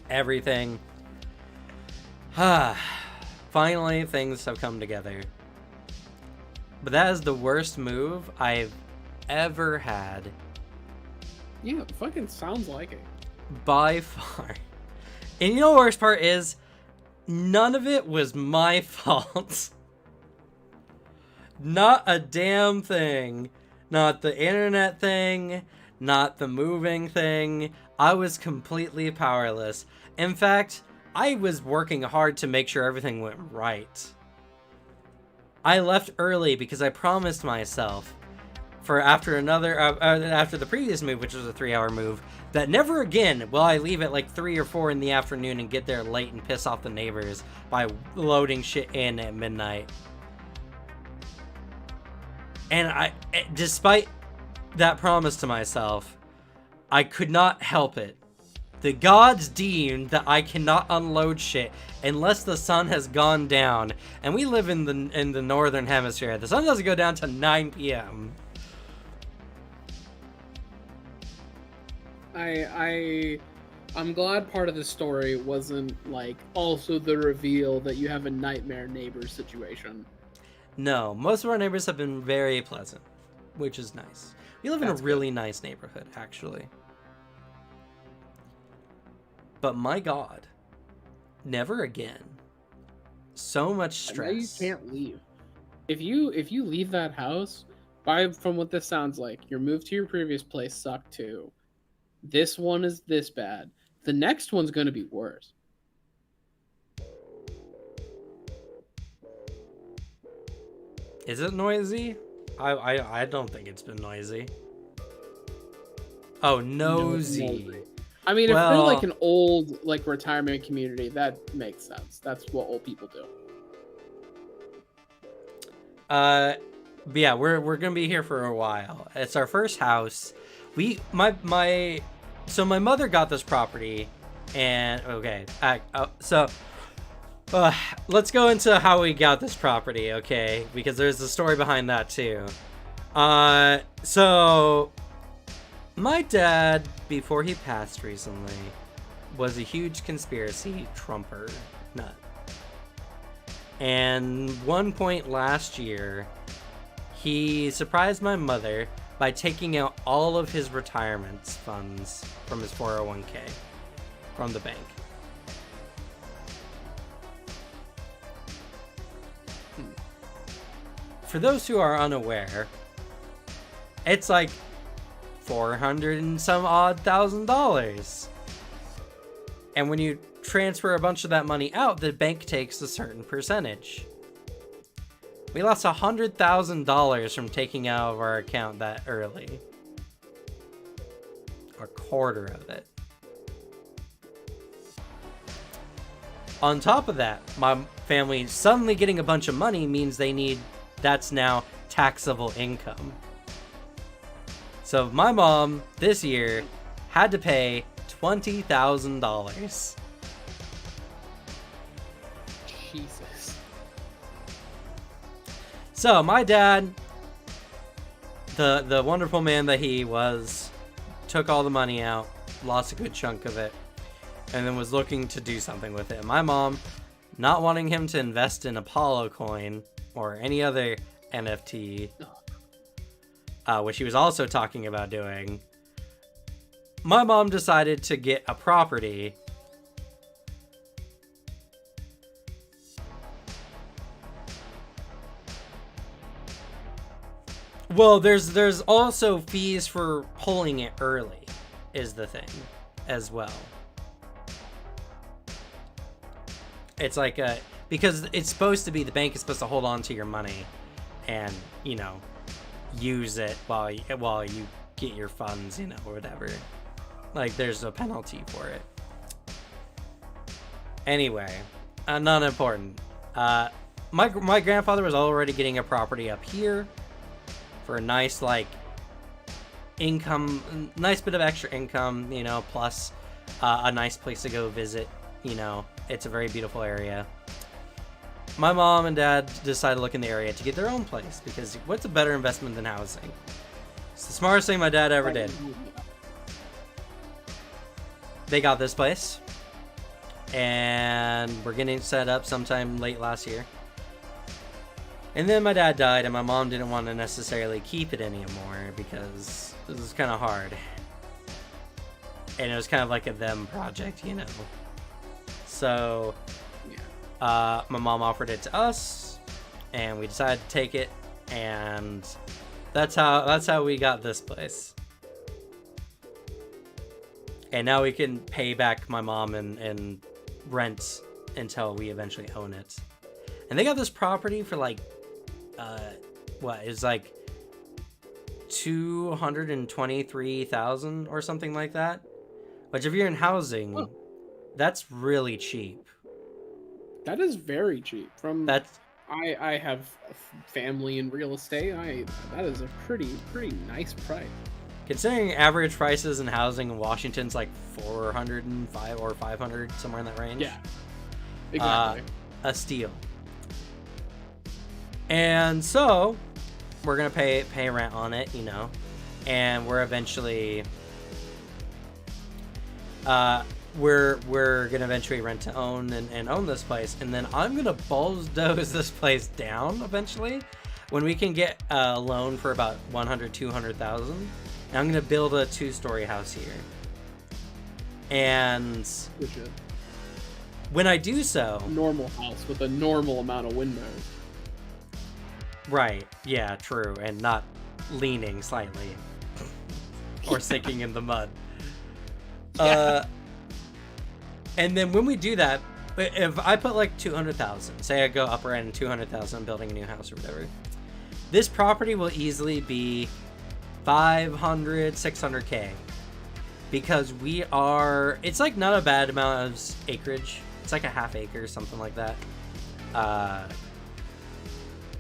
Everything. Finally things have come together. But that is the worst move I've ever had. Yeah, it fucking sounds like it. By far. And you know the worst part is, none of it was my fault. Not a damn thing. Not the internet thing. Not the moving thing. I was completely powerless. In fact, I was working hard to make sure everything went right. I left early because I promised myself for after the previous move, which was a 3-hour move, that never again will I leave at like 3 or 4 in the afternoon and get there late and piss off the neighbors by loading shit in at midnight. And despite that promise to myself, I could not help it. The gods deemed that I cannot unload shit unless the sun has gone down, and we live in the northern hemisphere. The sun doesn't go down till 9 p.m. I'm glad part of the story wasn't like also the reveal that you have a nightmare neighbor situation. No, most of our neighbors have been very pleasant, which is nice. We live in a really nice neighborhood, actually. But my God, never again. So much stress. I know you can't leave. If you leave that house, from what this sounds like, your move to your previous place sucked too. This one is this bad. The next one's going to be worse. Is it noisy? I don't think it's been noisy. Oh, nosy. I mean, if they're Well, like an old like retirement community, that makes sense. That's what old people do. but yeah, we're gonna be here for a while. It's our first house. So my mother got this property, and okay, let's go into how we got this property, okay? Because there's a story behind that too. So my dad, before he passed recently, was a huge conspiracy Trumper nut. And one point last year, he surprised my mother by taking out all of his retirement funds from his 401k from the bank. For those who are unaware, it's like 400 and some odd $1,000. And when you transfer a bunch of that money out, the bank takes a certain percentage. We lost $100,000 from taking out of our account that early. A quarter of it. On top of that, my family suddenly getting a bunch of money means that's now taxable income. So my mom this year had to pay $20,000. Jesus. So my dad, the wonderful man that he was, took all the money out, lost a good chunk of it, and then was looking to do something with it. My mom, not wanting him to invest in Apollo coin or any other NFT, which he was also talking about doing, my mom decided to get a property. Well, there's also fees for pulling it early, is the thing, as well. It's like because it's supposed to be, the bank is supposed to hold on to your money, and use it while you get your funds, or whatever. Like, there's a penalty for it. Anyway, not important. My grandfather was already getting a property up here for a nice, income, nice bit of extra income, plus a nice place to go visit. It's a very beautiful area. My mom and dad decided to look in the area to get their own place, because what's a better investment than housing? It's the smartest thing my dad ever did. They got this place, and we're getting set up sometime late last year. And then my dad died, and my mom didn't want to necessarily keep it anymore because it was kind of hard. And it was kind of like a them project, So, my mom offered it to us, and we decided to take it, and that's how we got this place. And now we can pay back my mom and rent until we eventually own it. And they got this property for it's like $223,000 or something like that. Which, if you're in housing, that's really cheap. That is very cheap. I have a family in real estate. That is a pretty nice price. Considering average prices in housing in Washington's like 405 or 500, somewhere in that range. Yeah, exactly. A steal. And so we're gonna pay rent on it, and we're eventually we're gonna eventually rent to own and own this place, and then I'm gonna bulldoze this place down eventually when we can get a loan for about $200,000. And I'm gonna build a 2-story house here, and when I do so, normal house with a normal amount of windows. Right, yeah, true, and not leaning slightly or sinking in the mud. Yeah. And then when we do that, if I put like 200,000, say I go upper end 200,000 building a new house or whatever, this property will easily be 500, 600K. Because it's like not a bad amount of acreage. It's like a half acre, something like that.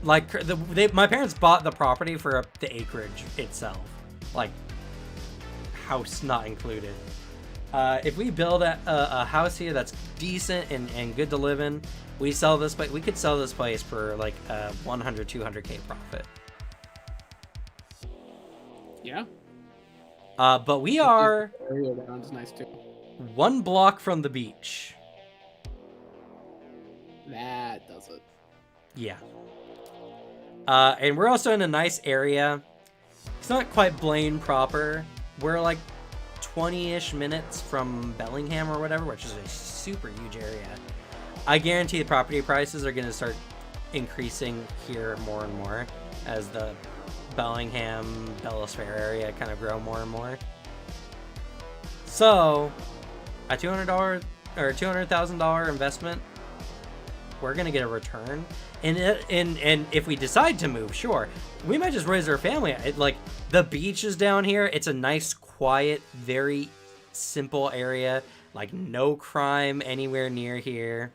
My parents bought the property for the acreage itself. Like, house not included. If we build a house here that's decent and good to live in, we could sell this place for like a 100, 200K profit. Yeah. But we are area around is nice too. 1 block from the beach. That does it. Yeah. And we're also in a nice area. It's not quite Blaine proper. We're like 20-ish minutes from Bellingham or whatever, which is a super huge area. I guarantee the property prices are going to start increasing here more and more as the Bellingham, Bellows Fair area kind of grow more and more. So, a $200 or $200,000 investment, we're gonna get a return. And if we decide to move, sure, we might just raise our family. Like the beach is down here. It's a nice, quiet, very simple area. Like no crime anywhere near here.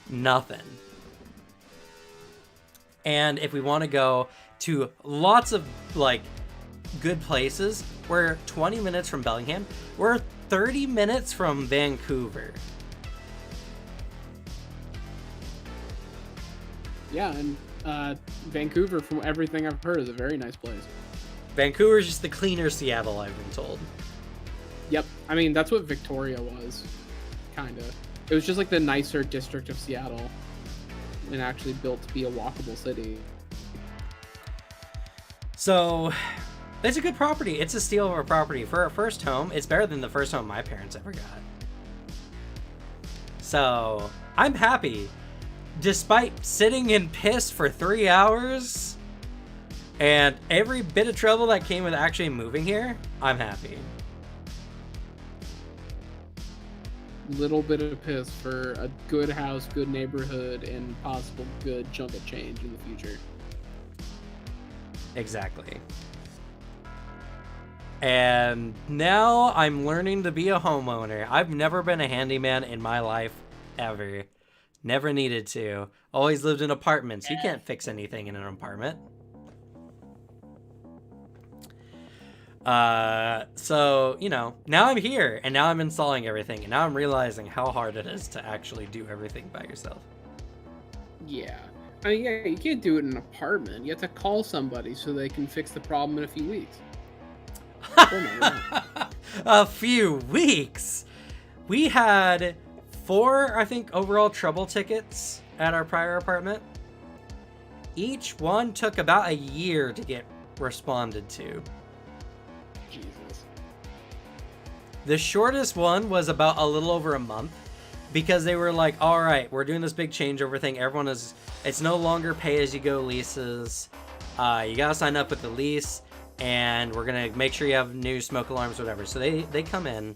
Nothing. And if we want to go to lots of like good places, we're 20 minutes from Bellingham. We're 30 minutes from Vancouver. Yeah, and Vancouver, from everything I've heard, is a very nice place. Vancouver's just the cleaner Seattle, I've been told. Yep. I mean, that's what Victoria was, kind of. It was just like the nicer district of Seattle and actually built to be a walkable city. So, it's a good property. It's a steal of a property. For our first home, it's better than the first home my parents ever got. So, I'm happy. Despite sitting in piss for 3 hours and every bit of trouble that came with actually moving here, I'm happy. Little bit of piss for a good house, good neighborhood, and possible good chunk of change in the future. Exactly. And now I'm learning to be a homeowner. I've never been a handyman in my life, ever. Never needed to. Always lived in apartments. You can't fix anything in an apartment. So, you know, now I'm here, and now I'm installing everything, and now I'm realizing how hard it is to actually do everything by yourself. Yeah. I mean, yeah, you can't do it in an apartment. You have to call somebody so they can fix the problem in a few weeks. A few weeks? We had 4, I think, overall trouble tickets at our prior apartment. Each one took about a year to get responded to. Jesus. The shortest one was about a little over a month because they were like, all right, we're doing this big changeover thing. It's no longer pay-as-you-go leases. You gotta sign up with the lease, and we're gonna make sure you have new smoke alarms, whatever. So they come in,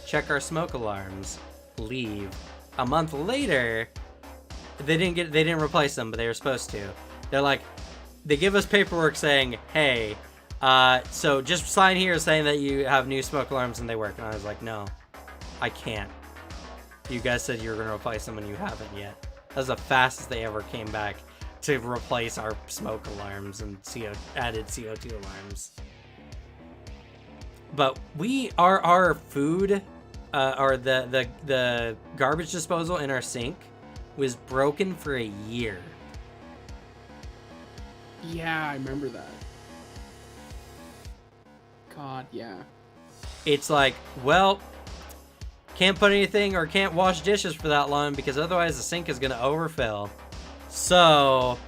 check our smoke alarms, leave. A month later, they didn't replace them, but they were supposed to. They give us paperwork saying, hey, so just sign here saying that you have new smoke alarms and they work. And I was like, no, I can't. You guys said you were going to replace them and you haven't yet. That was the fastest they ever came back to replace our smoke alarms and added CO2 alarms. But our food, or the garbage disposal in our sink was broken for a year. Yeah, I remember that. God, yeah. It's like, well, can't put anything or can't wash dishes for that long because otherwise the sink is going to overfill. So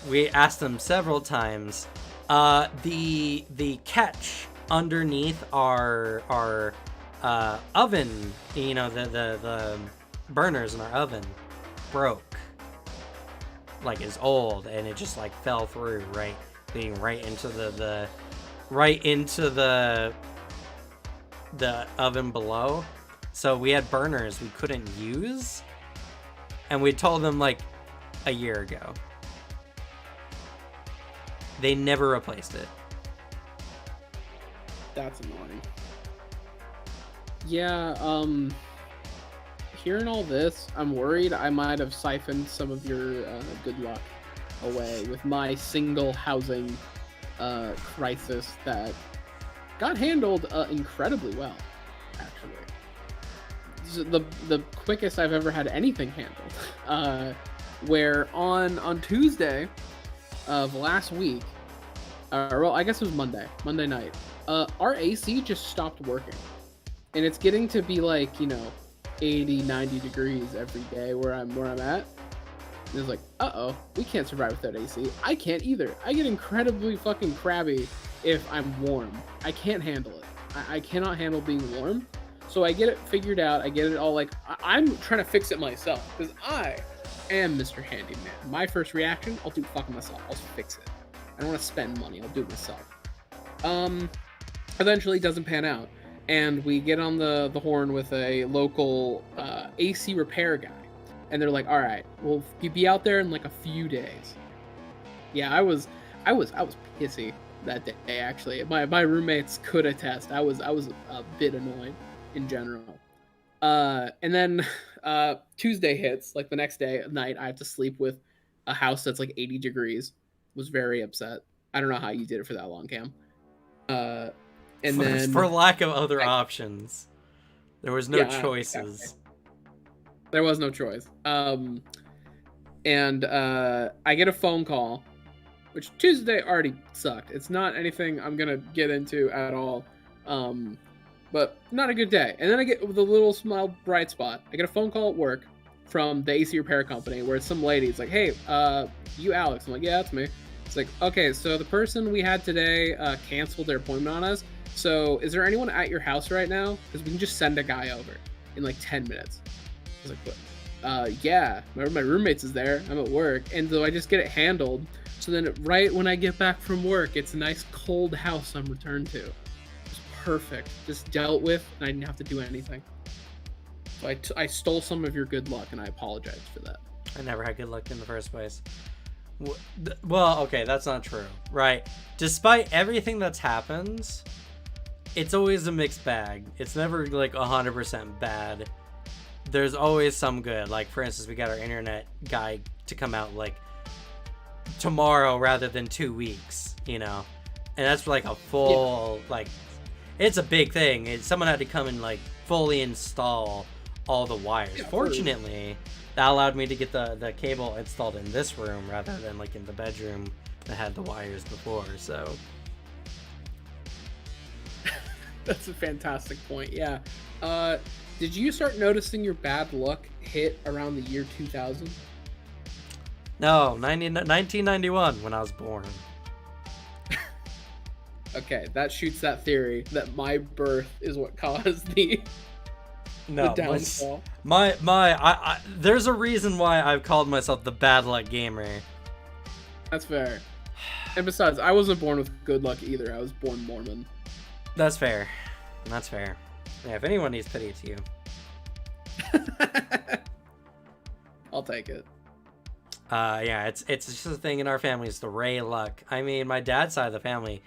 we asked them several times. The catch underneath our oven, you know, the burners in our oven broke. Like, is old, and it just like fell through, right into the the oven below. So we had burners we couldn't use, and we told them like a year ago. They never replaced it. That's annoying. Yeah, hearing all this, I'm worried I might have siphoned some of your good luck away with my single housing crisis that got handled incredibly well, actually. The quickest I've ever had anything handled. Where on Tuesday of last week, well, I guess it was Monday night, our AC just stopped working. And it's getting to be like, 80, 90 degrees every day where I'm at. And it's like, uh-oh, we can't survive without AC. I can't either. I get incredibly fucking crabby if I'm warm. I can't handle it. I cannot handle being warm. So I get it figured out. I get it all like, I'm trying to fix it myself because I am Mr. Handyman. My first reaction, I'll do fucking myself. I'll fix it. I don't want to spend money. I'll do it myself. Eventually it doesn't pan out. And we get on the horn with a local AC repair guy. And they're like, all right, we'll be out there in like a few days. Yeah, I was pissy that day, actually. My roommates could attest. I was a bit annoyed in general. And then Tuesday hits, like the next day at night, I have to sleep with a house that's like 80 degrees. Was very upset. I don't know how you did it for that long, Cam. And then for lack of other options, there was no choices. Exactly. There was no choice. And I get a phone call, which Tuesday already sucked. It's not anything I'm gonna get into at all. But not a good day. And then I get with a little small bright spot. I get a phone call at work from the AC repair company where it's some lady. It's like, hey, you Alex? I'm like, yeah, that's me. It's like, okay, so the person we had today canceled their appointment on us. So is there anyone at your house right now? Because we can just send a guy over in like 10 minutes. I was like, what? Yeah, my roommates is there. I'm at work. And so I just get it handled. So then right when I get back from work, it's a nice cold house I'm returned to. It's perfect. Just dealt with, and I didn't have to do anything. So I stole some of your good luck, and I apologize for that. I never had good luck in the first place. Well, okay, that's not true, right? Despite everything that's happened, it's always a mixed bag. It's never like 100% bad. There's always some good. Like, for instance, we got our internet guy to come out like tomorrow rather than 2 weeks, and that's like a full like, it's a big thing. Someone had to come and like fully install all the wires. Yeah, fortunately, that allowed me to get the cable installed in this room rather than like in the bedroom that had the wires before. So that's a fantastic point. Yeah. Did you start noticing your bad luck hit around the year 2000? No, 1991 when I was born. Okay, that shoots that theory that my birth is what caused the downfall. There's a reason why I've called myself the bad luck gamer. That's fair. And besides, I wasn't born with good luck either. I was born Mormon. That's fair. That's fair. Yeah, if anyone needs pity, it's you. I'll take it. Yeah, it's just a thing in our family. It's the Ray luck. I mean, my dad's side of the family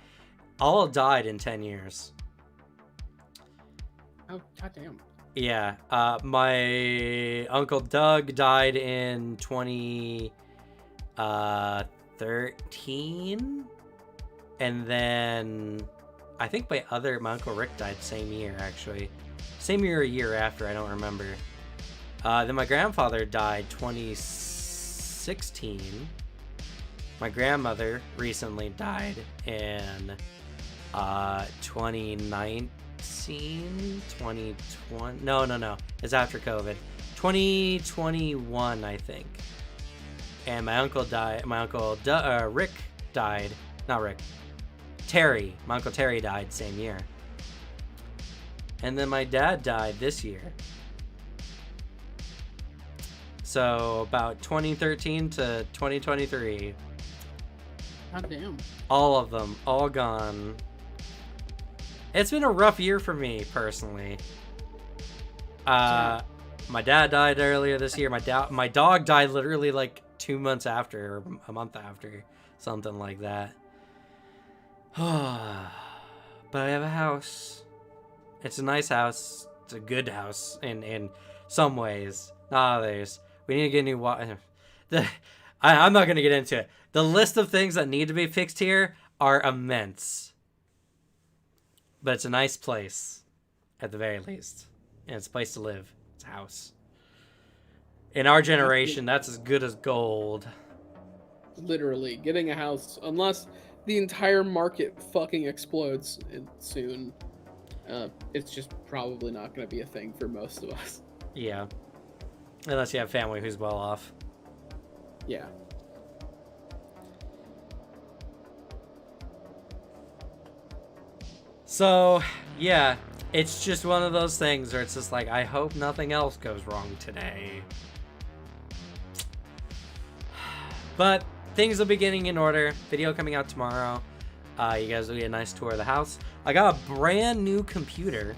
all died in 10 years. Oh, goddamn. Yeah, my Uncle Doug died in 2013, and then I think my Uncle Rick died same year, actually. Same year or a year after, I don't remember. Then my grandfather died 2016. My grandmother recently died in 2019, 2020. No. It's after COVID. 2021, I think. And my uncle died. My uncle Rick died. Not Rick. Terry. My Uncle Terry died same year. And then my dad died this year. So about 2013 to 2023. God damn. All of them. All gone. It's been a rough year for me personally. Yeah. My dad died earlier this year. My dog died literally like 2 months after, or a month after, something like that. But I have a house. It's a nice house. It's a good house in some ways, not others. We need to get a new water. I'm not gonna get into it. The list of things that need to be fixed here are immense. But it's a nice place, at the very least. And it's a place to live. It's a house. In our generation, that's as good as gold. Literally, getting a house, unless the entire market fucking explodes soon, it's just probably not going to be a thing for most of us. Yeah. Unless you have family who's well off. Yeah. So, yeah. It's just one of those things where it's just like, I hope nothing else goes wrong today. But things are beginning in order. Video coming out tomorrow. You guys will get a nice tour of the house. I got a brand new computer.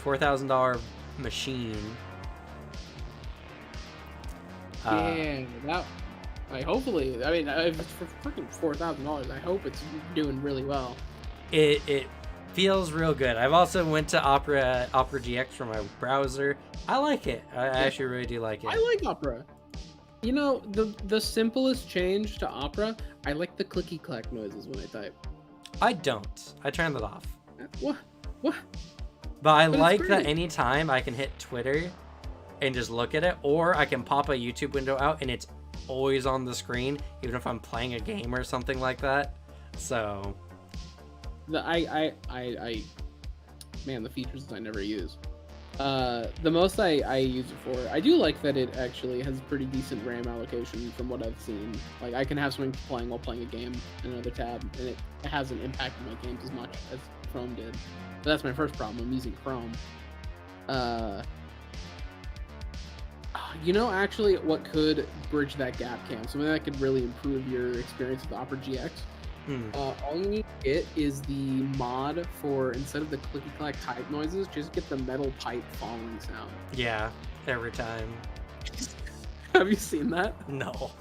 $4,000 machine. Yeah, hopefully, I mean, if it's for freaking $4,000, I hope it's doing really well. It feels real good. I've also went to Opera GX for my browser. I like it. I actually really do like it. I like Opera. You know, the simplest change to Opera, I like the clicky clack noises when I type. I don't. I turn that off. What? But I like that anytime I can hit Twitter and just look at it, or I can pop a YouTube window out and it's always on the screen, even if I'm playing a game or something like that. So man, the features I never use. The most I use it for, I do like that it actually has pretty decent RAM allocation from what I've seen. Like, I can have something playing while playing a game in another tab, and it hasn't impacted my games as much as Chrome did. But that's my first problem. I'm using Chrome. You know, actually, what could bridge that gap, Cam? Something that could really improve your experience with Opera GX. All you need to get is the mod for, instead of the clicky clack type noises, just get the metal pipe falling sound. yeah, every time. Have you seen that? No.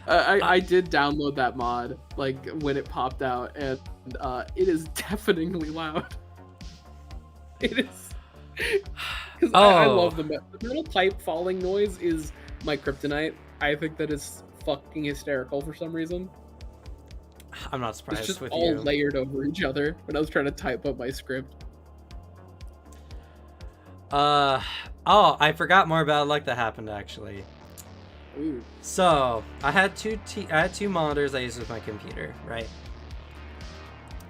I did download that mod, like, when it popped out, and it is deafeningly loud. It is. Because I love the metal pipe falling noise is my kryptonite. I think that is fucking hysterical for some reason. I'm not surprised it's just with all you. layered over each other when I was trying to type up my script. I forgot more about like that happened actually. Ooh. So I had two monitors I used with my computer, right?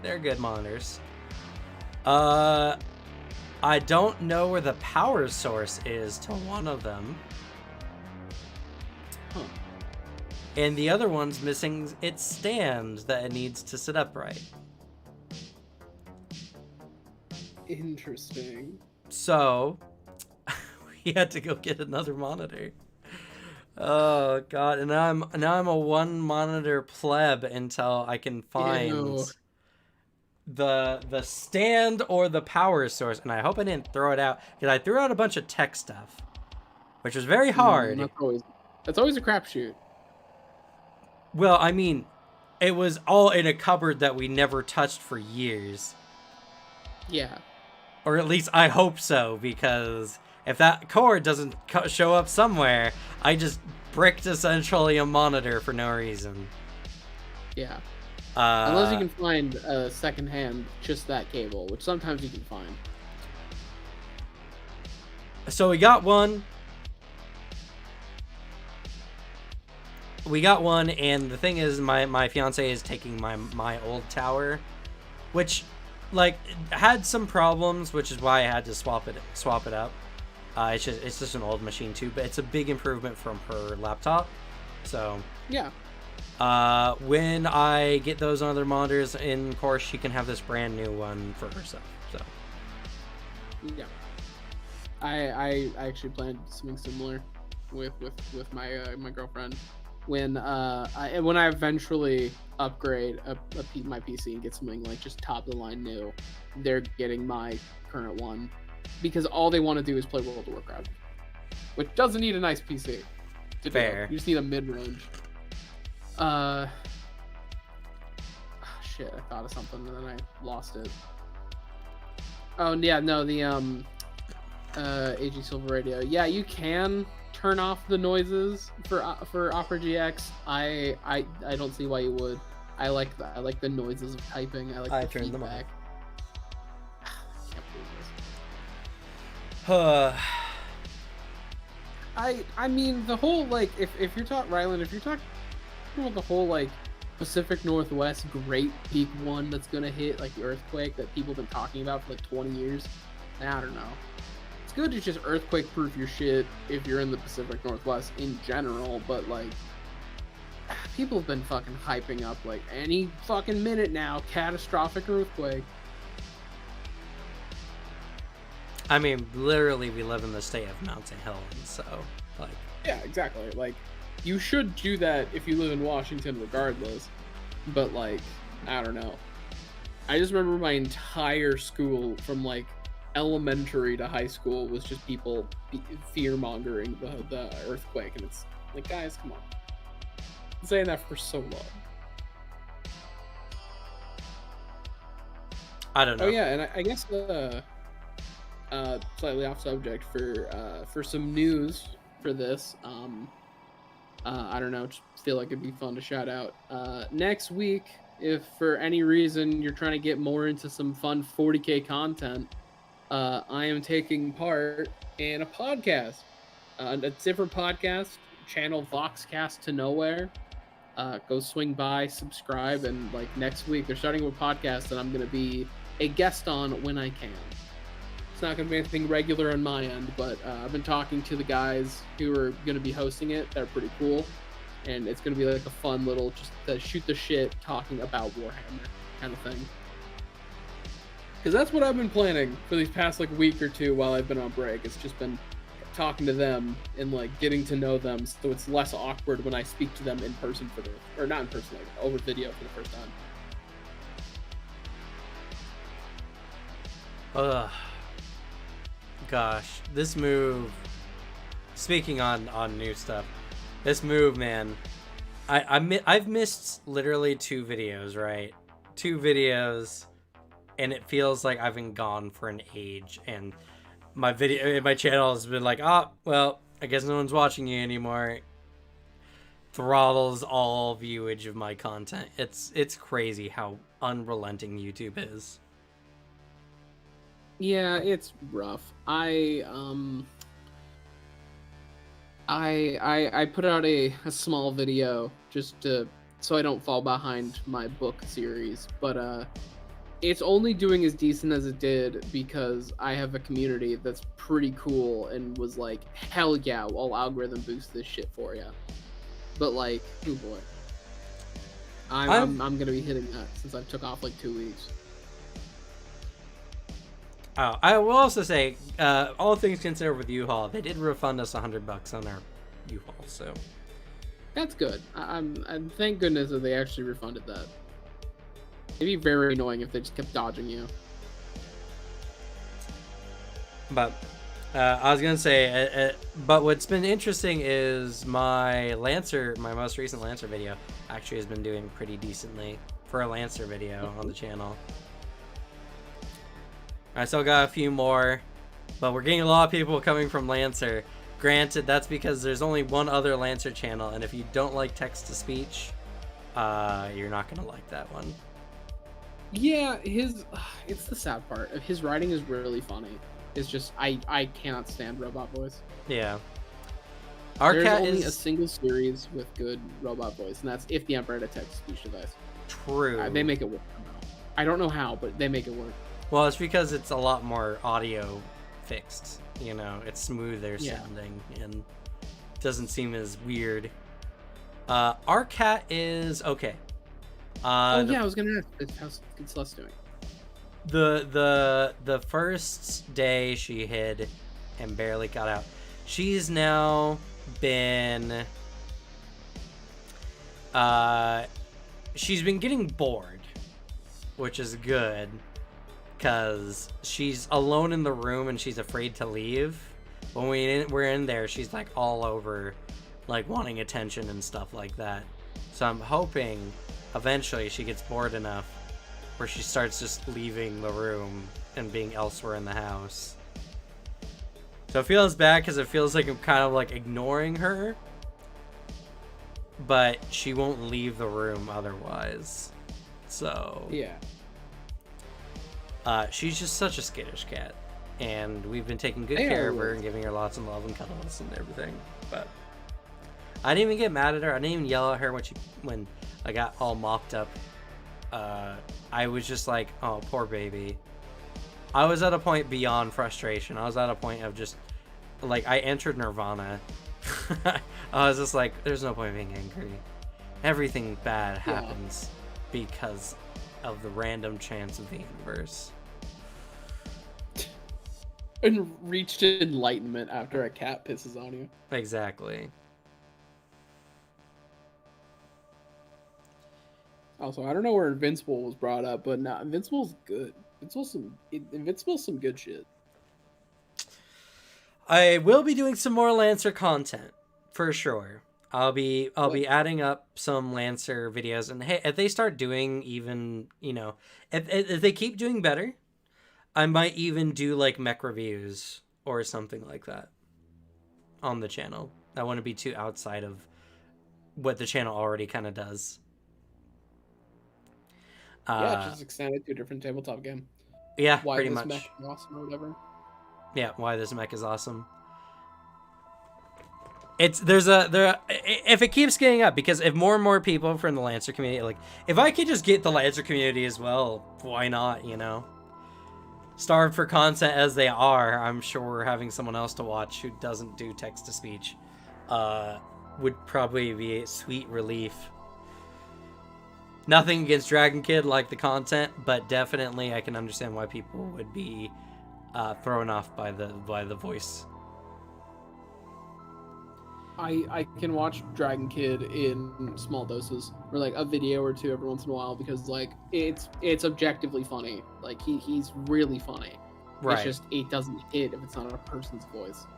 They're good monitors. I don't know where the power source is to one of them. Huh. And the other one's missing its stand that it needs to sit upright. Interesting. So we had to go get another monitor. Oh god, and now I'm a one monitor pleb until I can find Ew. the stand or the power source, and I hope I didn't throw it out because I threw out a bunch of tech stuff, which was very hard. That's always a crapshoot. Well, I mean, it was all in a cupboard that we never touched for years. Yeah. Or at least I hope so, because if that cord doesn't show up somewhere, I just bricked essentially a monitor for no reason. Yeah. Unless you can find secondhand just that cable, which sometimes you can find. So we got one. And the thing is, my fiance is taking my old tower, which like had some problems, which is why I had to swap it up. It's just an old machine too, but it's a big improvement from her laptop. So yeah. When I get those other monitors in course, she can have this brand new one for herself. So yeah, I actually planned something similar with my my girlfriend. when I eventually upgrade my PC and get something like just top of the line new, they're getting my current one because all they want to do is play World of Warcraft, which doesn't need a nice PC. Fair. You just need a mid range. Shit, I thought of something and then I lost it. Oh yeah, no, the AG Silver Radio. Yeah, you can turn off the noises for Opera GX. I don't see why you would. I like that. I like the noises of typing. I turned them feedback. I mean the whole like if you're talking Ryland, if you're talking about the whole like Pacific Northwest Great Peak one that's gonna hit like the earthquake that people have been talking about for like 20 years, I don't know. It's good to just earthquake proof your shit if you're in the Pacific Northwest in general, but like people have been fucking hyping up like any fucking minute now, catastrophic earthquake. I mean, literally, we live in the state of Mountain Hill, so like. Yeah, exactly. Like, you should do that if you live in Washington, regardless. But like, I don't know. I just remember my entire school, from like elementary to high school, was just people fear mongering the earthquake, and it's like, guys, come on. I've been saying that for so long. I don't know. Oh yeah, and I guess slightly off subject for some news for this. I don't know, just feel like it'd be fun to shout out. Next week, if for any reason you're trying to get more into some fun 40K content, I am taking part in a podcast, a different podcast channel, Voxcast to Nowhere. Go swing by, subscribe, and like next week they're starting with a podcast that I'm gonna be a guest on when I can. It's not going to be anything regular on my end, but I've been talking to the guys who are going to be hosting it. They're pretty cool, and it's going to be like a fun little just shoot the shit talking about Warhammer kind of thing. Because that's what I've been planning for these past like week or two while I've been on break. It's just been talking to them and like getting to know them, so it's less awkward when I speak to them in person or not in person, like over video for the first time. Gosh, this move. Speaking on new stuff, this move, man. I've missed literally 2 videos, right? 2 videos, and it feels like I've been gone for an age. And my channel has been like, well, I guess no one's watching you anymore. Throttles all viewage of my content. It's crazy how unrelenting YouTube is. Yeah, it's rough. I put out a small video just so I don't fall behind my book series, but it's only doing as decent as it did because I have a community that's pretty cool and was like, hell yeah, I'll algorithm boost this shit for you. But like, oh boy, I'm gonna be hitting that since I took off like 2 weeks. Oh, I will also say, all things considered with U-Haul, they did refund us $100 on our U-Haul, so that's good. I'm thank goodness that they actually refunded that. It'd be very annoying if they just kept dodging you. But I was gonna say, but what's been interesting is my most recent Lancer video actually has been doing pretty decently for a Lancer video on the channel. I still got a few more, but we're getting a lot of people coming from Lancer. Granted, that's because there's only one other Lancer channel, and if you don't like text-to-speech, you're not going to like that one. Yeah, it's the sad part. His writing is really funny. It's just, I cannot stand robot voice. Yeah. There's only a single series with good robot voice, and that's if the Emperor had a text-to-speech device. True. They make it work somehow. I don't know how, but they make it work. Well, it's because it's a lot more audio fixed, you know, it's smoother sounding and doesn't seem as weird. Our cat is okay. I was gonna ask, how's Celeste doing? The first day she hid and barely got out. She's now been she's been getting bored, which is good, because she's alone in the room and she's afraid to leave. When we're in there, she's like all over, like wanting attention and stuff like that. So I'm hoping eventually she gets bored enough where she starts just leaving the room and being elsewhere in the house. So it feels bad because it feels like I'm kind of like ignoring her, but she won't leave the room otherwise. So Yeah. She's just such a skittish cat, and we've been taking good They care are of her really and giving her lots of love and cuddles and everything. But I didn't even get mad at her. I didn't even yell at her when I got all mopped up. I was just like, oh, poor baby. I was at a point beyond frustration. I was at a point of just, like, I entered nirvana. I was just like, there's no point being angry. Everything bad happens because of the random chance of the universe. And reached enlightenment after a cat pisses on you. Exactly. Also, I don't know where Invincible was brought up, but no, Invincible's good. Invincible's some good shit. I will be doing some more Lancer content for sure. I'll be adding up some Lancer videos, and hey, if they start doing even, if they keep doing better, I might even do like mech reviews or something like that on the channel. I want to be too outside of what the channel already kind of does. Just extend it to a different tabletop game. Yeah, Why pretty this much. mech is awesome or whatever. Yeah, why this mech is awesome. If it keeps getting up, because if more and more people from the Lancer community, like, if I could just get the Lancer community as well, why not, Starved for content as they are, I'm sure having someone else to watch who doesn't do text-to-speech would probably be a sweet relief. Nothing against Dragon Kid, like the content, but definitely I can understand why people would be thrown off by the voice. I can watch Dragon Kid in small doses, or like a video or two every once in a while, because like it's objectively funny. Like he's really funny. Right. It's just it doesn't hit if it's not a person's voice.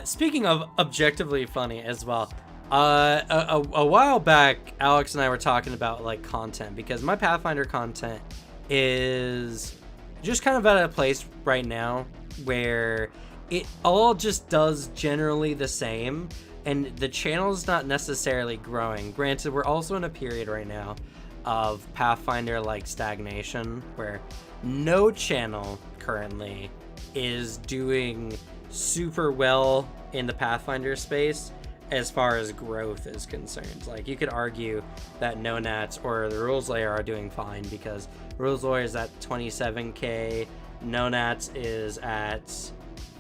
Speaking of objectively funny as well, a while back, Alex and I were talking about like content, because my Pathfinder content is just kind of at a place right now where it all just does generally the same, and the channel's not necessarily growing. Granted, we're also in a period right now of Pathfinder like stagnation, where no channel currently is doing super well in the Pathfinder space as far as growth is concerned. Like, you could argue that No Nats or the Rules Layer are doing fine, because Rules Layer is at 27k, No Nats is at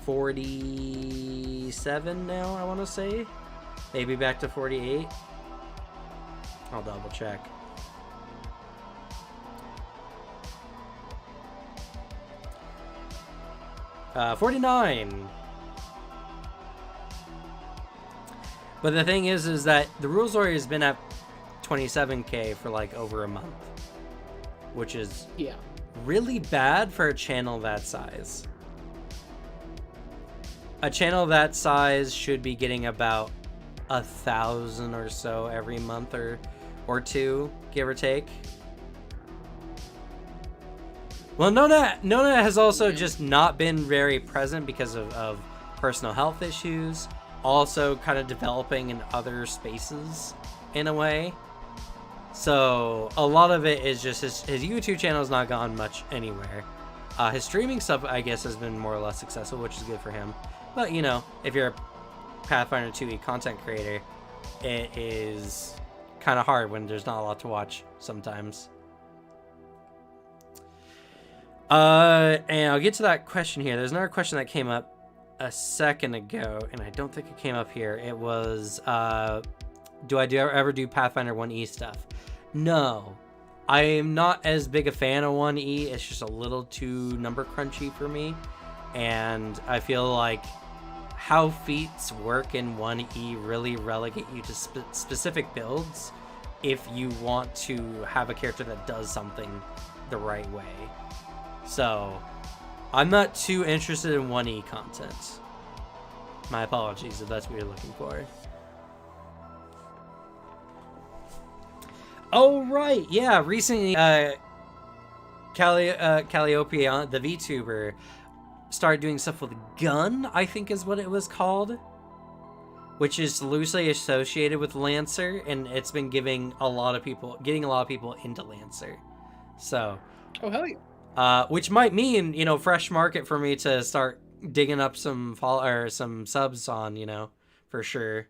47 now, I want to say. Maybe back to 48. I'll double check. Uh, 49. But the thing is that the Rules Lawyer has been at 27k for like over a month, which is really bad for a channel that size. A channel that size should be getting about 1,000 or so every month or two, give or take. Well, Nona has also just not been very present because of personal health issues. Also kind of developing in other spaces in a way. So a lot of it is just his YouTube channel has not gone much anywhere. His streaming stuff, I guess, has been more or less successful, which is good for him. But, if you're a Pathfinder 2e content creator, it is kind of hard when there's not a lot to watch sometimes. And I'll get to that question here. There's another question that came up a second ago, and I don't think it came up here. It was, do I ever do Pathfinder 1e stuff? No. I am not as big a fan of 1e. It's just a little too number crunchy for me. And I feel like how feats work in 1E really relegate you to specific builds if you want to have a character that does something the right way. So, I'm not too interested in 1E content. My apologies if that's what you're looking for. Oh, right. Yeah, recently, Calliope, the VTuber, started doing stuff with Gun, I think is what it was called, which is loosely associated with Lancer, and it's been getting a lot of people into Lancer. So, oh hell yeah. Which might mean, fresh market for me to start digging up some some subs on, for sure.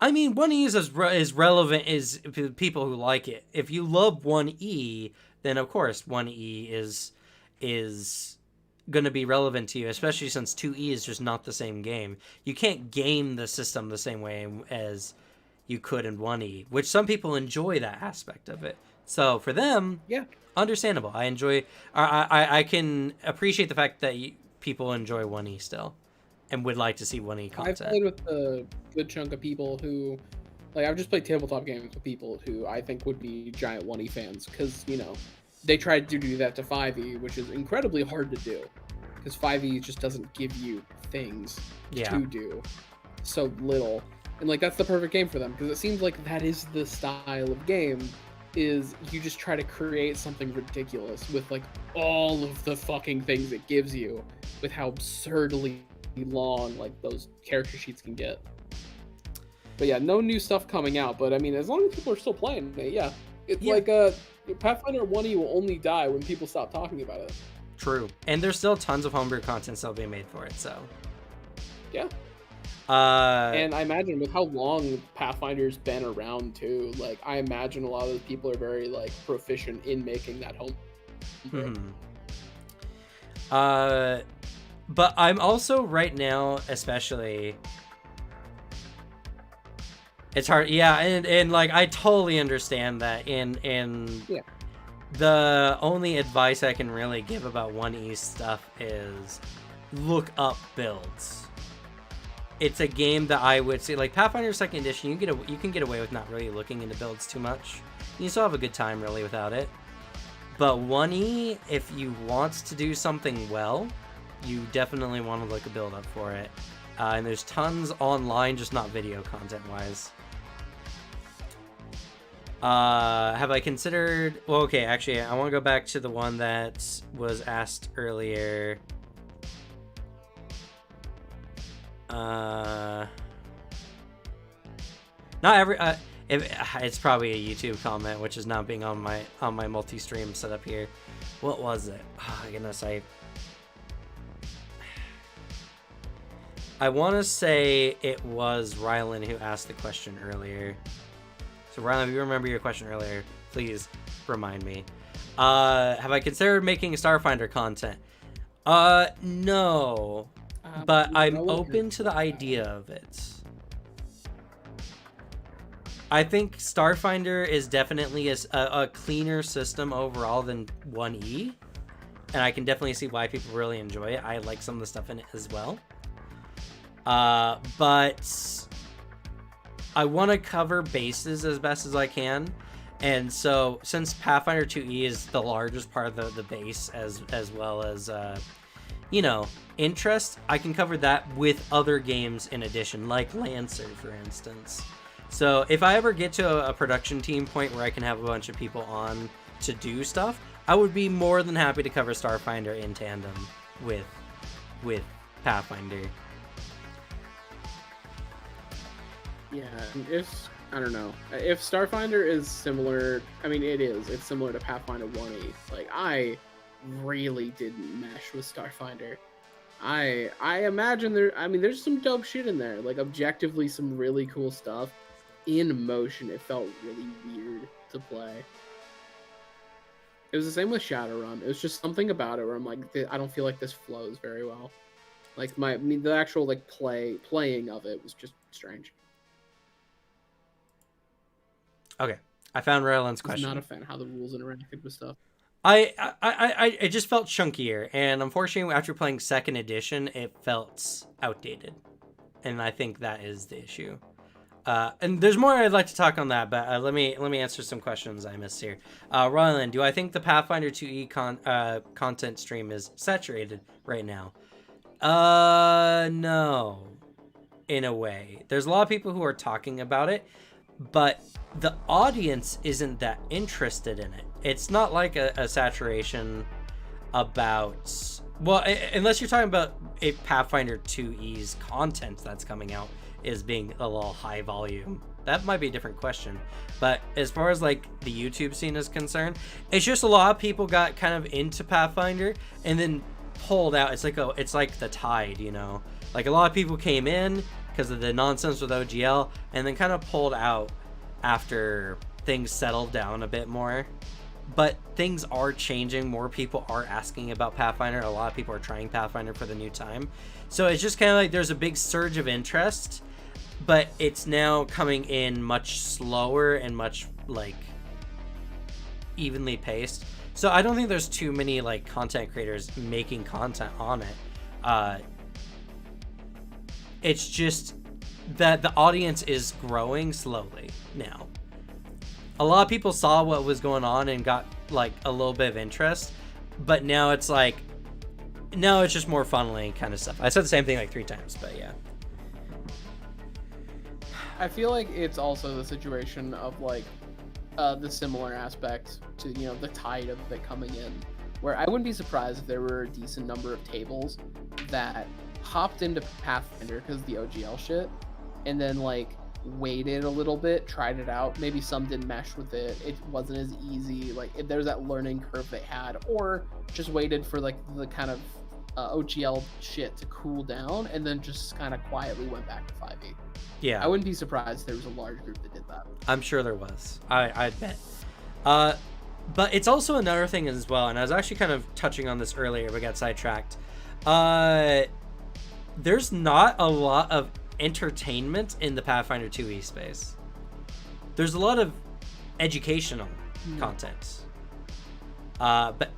I mean, 1E is relevant is people who like it. If you love 1E, then of course 1E is going to be relevant to you, especially since 2E is just not the same game. You can't game the system the same way as you could in 1E, which some people enjoy that aspect of it. So for them, Yeah, understandable. I can appreciate the fact that people enjoy 1E still and would like to see 1E content. I've played with a good chunk of people who, like, I've just played tabletop games with people who I think would be giant 1E fans, because, they tried to do that to 5E, which is incredibly hard to do, because 5E just doesn't give you things to do. So little. And, like, that's the perfect game for them, because it seems like that is the style of game, is you just try to create something ridiculous with, like, all of the fucking things it gives you, with how absurdly long like those character sheets can get. But yeah, no new stuff coming out, but I mean, as long as people are still playing it, yeah. It's like Pathfinder 1E will only die when people stop talking about it. True. And there's still tons of homebrew content still being made for it, so yeah. And I imagine with how long Pathfinder's been around too, like I imagine a lot of those people are very like proficient in making that home. But I'm also right now, especially, it's hard. Yeah, and like I totally understand that. The only advice I can really give about 1E stuff is look up builds. It's a game that I would say, like Pathfinder 2nd Edition, you can get away with not really looking into builds too much. You still have a good time really without it. But 1E, if you want to do something well, you definitely want to look a build up for it. And there's tons online, just not video content wise. Have I considered... Well, okay, actually, I want to go back to the one that was asked earlier. Not every... it's probably a YouTube comment, which is not being on my multi-stream setup here. What was it? Oh, goodness, I want to say it was Rylan who asked the question earlier. So Rylan, if you remember your question earlier, please remind me. Have I considered making Starfinder content? No. But I'm open to the idea of it. I think Starfinder is definitely a cleaner system overall than 1E. And I can definitely see why people really enjoy it. I like some of the stuff in it as well. But I want to cover bases as best as I can. And so since Pathfinder 2E is the largest part of the base as well as, interest, I can cover that with other games in addition, like Lancer, for instance. So if I ever get to a production team point where I can have a bunch of people on to do stuff, I would be more than happy to cover Starfinder in tandem with Pathfinder. Yeah, I don't know. If Starfinder is similar, I mean, it's similar to Pathfinder 1E. Like, I really didn't mesh with Starfinder. I imagine there's some dope shit in there. Like, objectively, some really cool stuff. In motion, it felt really weird to play. It was the same with Shadowrun. It was just something about it where I'm like, I don't feel like this flows very well. Like, the actual, like, playing of it was just strange. Okay, I found Rylan's question. I'm not a fan of how the rules interacted with stuff. It just felt chunkier, and unfortunately, after playing second edition, it felt outdated, and I think that is the issue. And there's more I'd like to talk on that, but let me answer some questions I missed here. Rylan, do I think the Pathfinder 2E content stream is saturated right now? No. In a way, there's a lot of people who are talking about it, but the audience isn't that interested in it. It's not like a saturation about, well, unless you're talking about a Pathfinder 2E's content that's coming out is being a little high volume. That might be a different question. But as far as like the YouTube scene is concerned, it's just a lot of people got kind of into Pathfinder and then pulled out. It's like the tide, you know? Like a lot of people came in because of the nonsense with OGL and then kind of pulled out after things settled down a bit more. But things are changing. More people are asking about Pathfinder. A lot of people are trying Pathfinder for the new time. So it's just kind of like there's a big surge of interest, but it's now coming in much slower and much like evenly paced. So I don't think there's too many like content creators making content on it. It's just that the audience is growing slowly now. A lot of people saw what was going on and got like a little bit of interest, but now it's just more funneling kind of stuff. I said the same thing like 3 times, but yeah. I feel like it's also the situation of like the similar aspect to, you know, the tide of it coming in, where I wouldn't be surprised if there were a decent number of tables that hopped into Pathfinder because of the OGL shit, and then like waited a little bit, tried it out. Maybe some didn't mesh with it. It wasn't as easy. Like if there's that learning curve they had, or just waited for like the kind of OGL shit to cool down, and then just kind of quietly went back to 5e. Yeah, I wouldn't be surprised if there was a large group that did that. I'm sure there was. I bet. But it's also another thing as well, and I was actually kind of touching on this earlier, but got sidetracked. There's not a lot of entertainment in the Pathfinder 2e space. There's a lot of educational content. But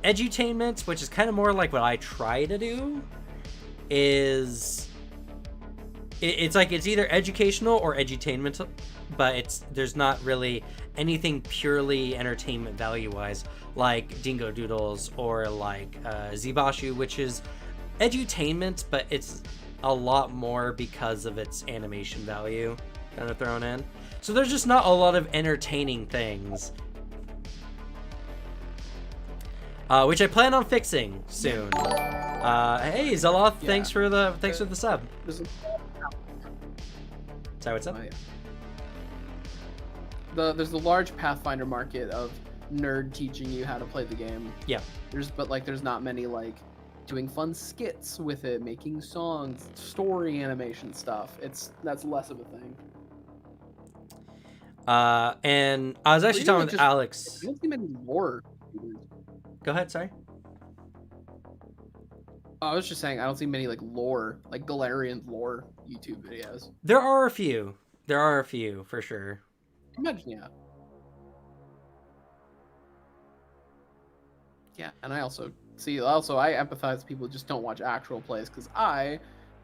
edutainment, which is kind of more like what I try to do, is it's like it's either educational or edutainment, but there's not really anything purely entertainment value wise like Dingo Doodles or like Zibashu, which is edutainment, but it's a lot more because of its animation value kind of thrown in. So there's just not a lot of entertaining things, which I plan on fixing soon. Hey Zeloth, yeah. thanks for the sub. Sorry, what's up? There's the large Pathfinder market of nerd teaching you how to play the game. Yeah. There's not many like doing fun skits with it, making songs, story animation stuff. That's less of a thing. And I was actually talking with Alex. I don't see many lore. Go ahead, sorry. I was just saying I don't see many like lore, like Galarian lore YouTube videos. There are a few for sure. Imagine, yeah. Yeah, and I also I empathize with people who just don't watch actual plays because I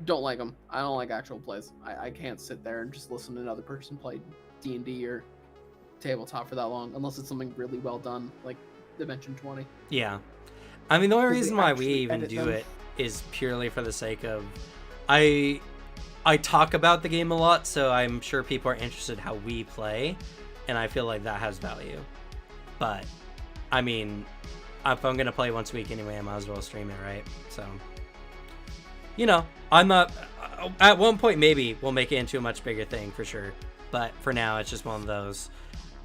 don't like them. I don't like actual plays. I can't sit there and just listen to another person play D&D or tabletop for that long unless it's something really well done, like Dimension 20. Yeah. I mean, the only reason why we even do it is purely for the sake of I talk about the game a lot, so I'm sure people are interested how we play, and I feel like that has value. But I mean, if I'm gonna play once a week anyway, I might as well stream it, right? So, you know, I'm not. At one point, maybe we'll make it into a much bigger thing for sure. But for now, it's just one of those.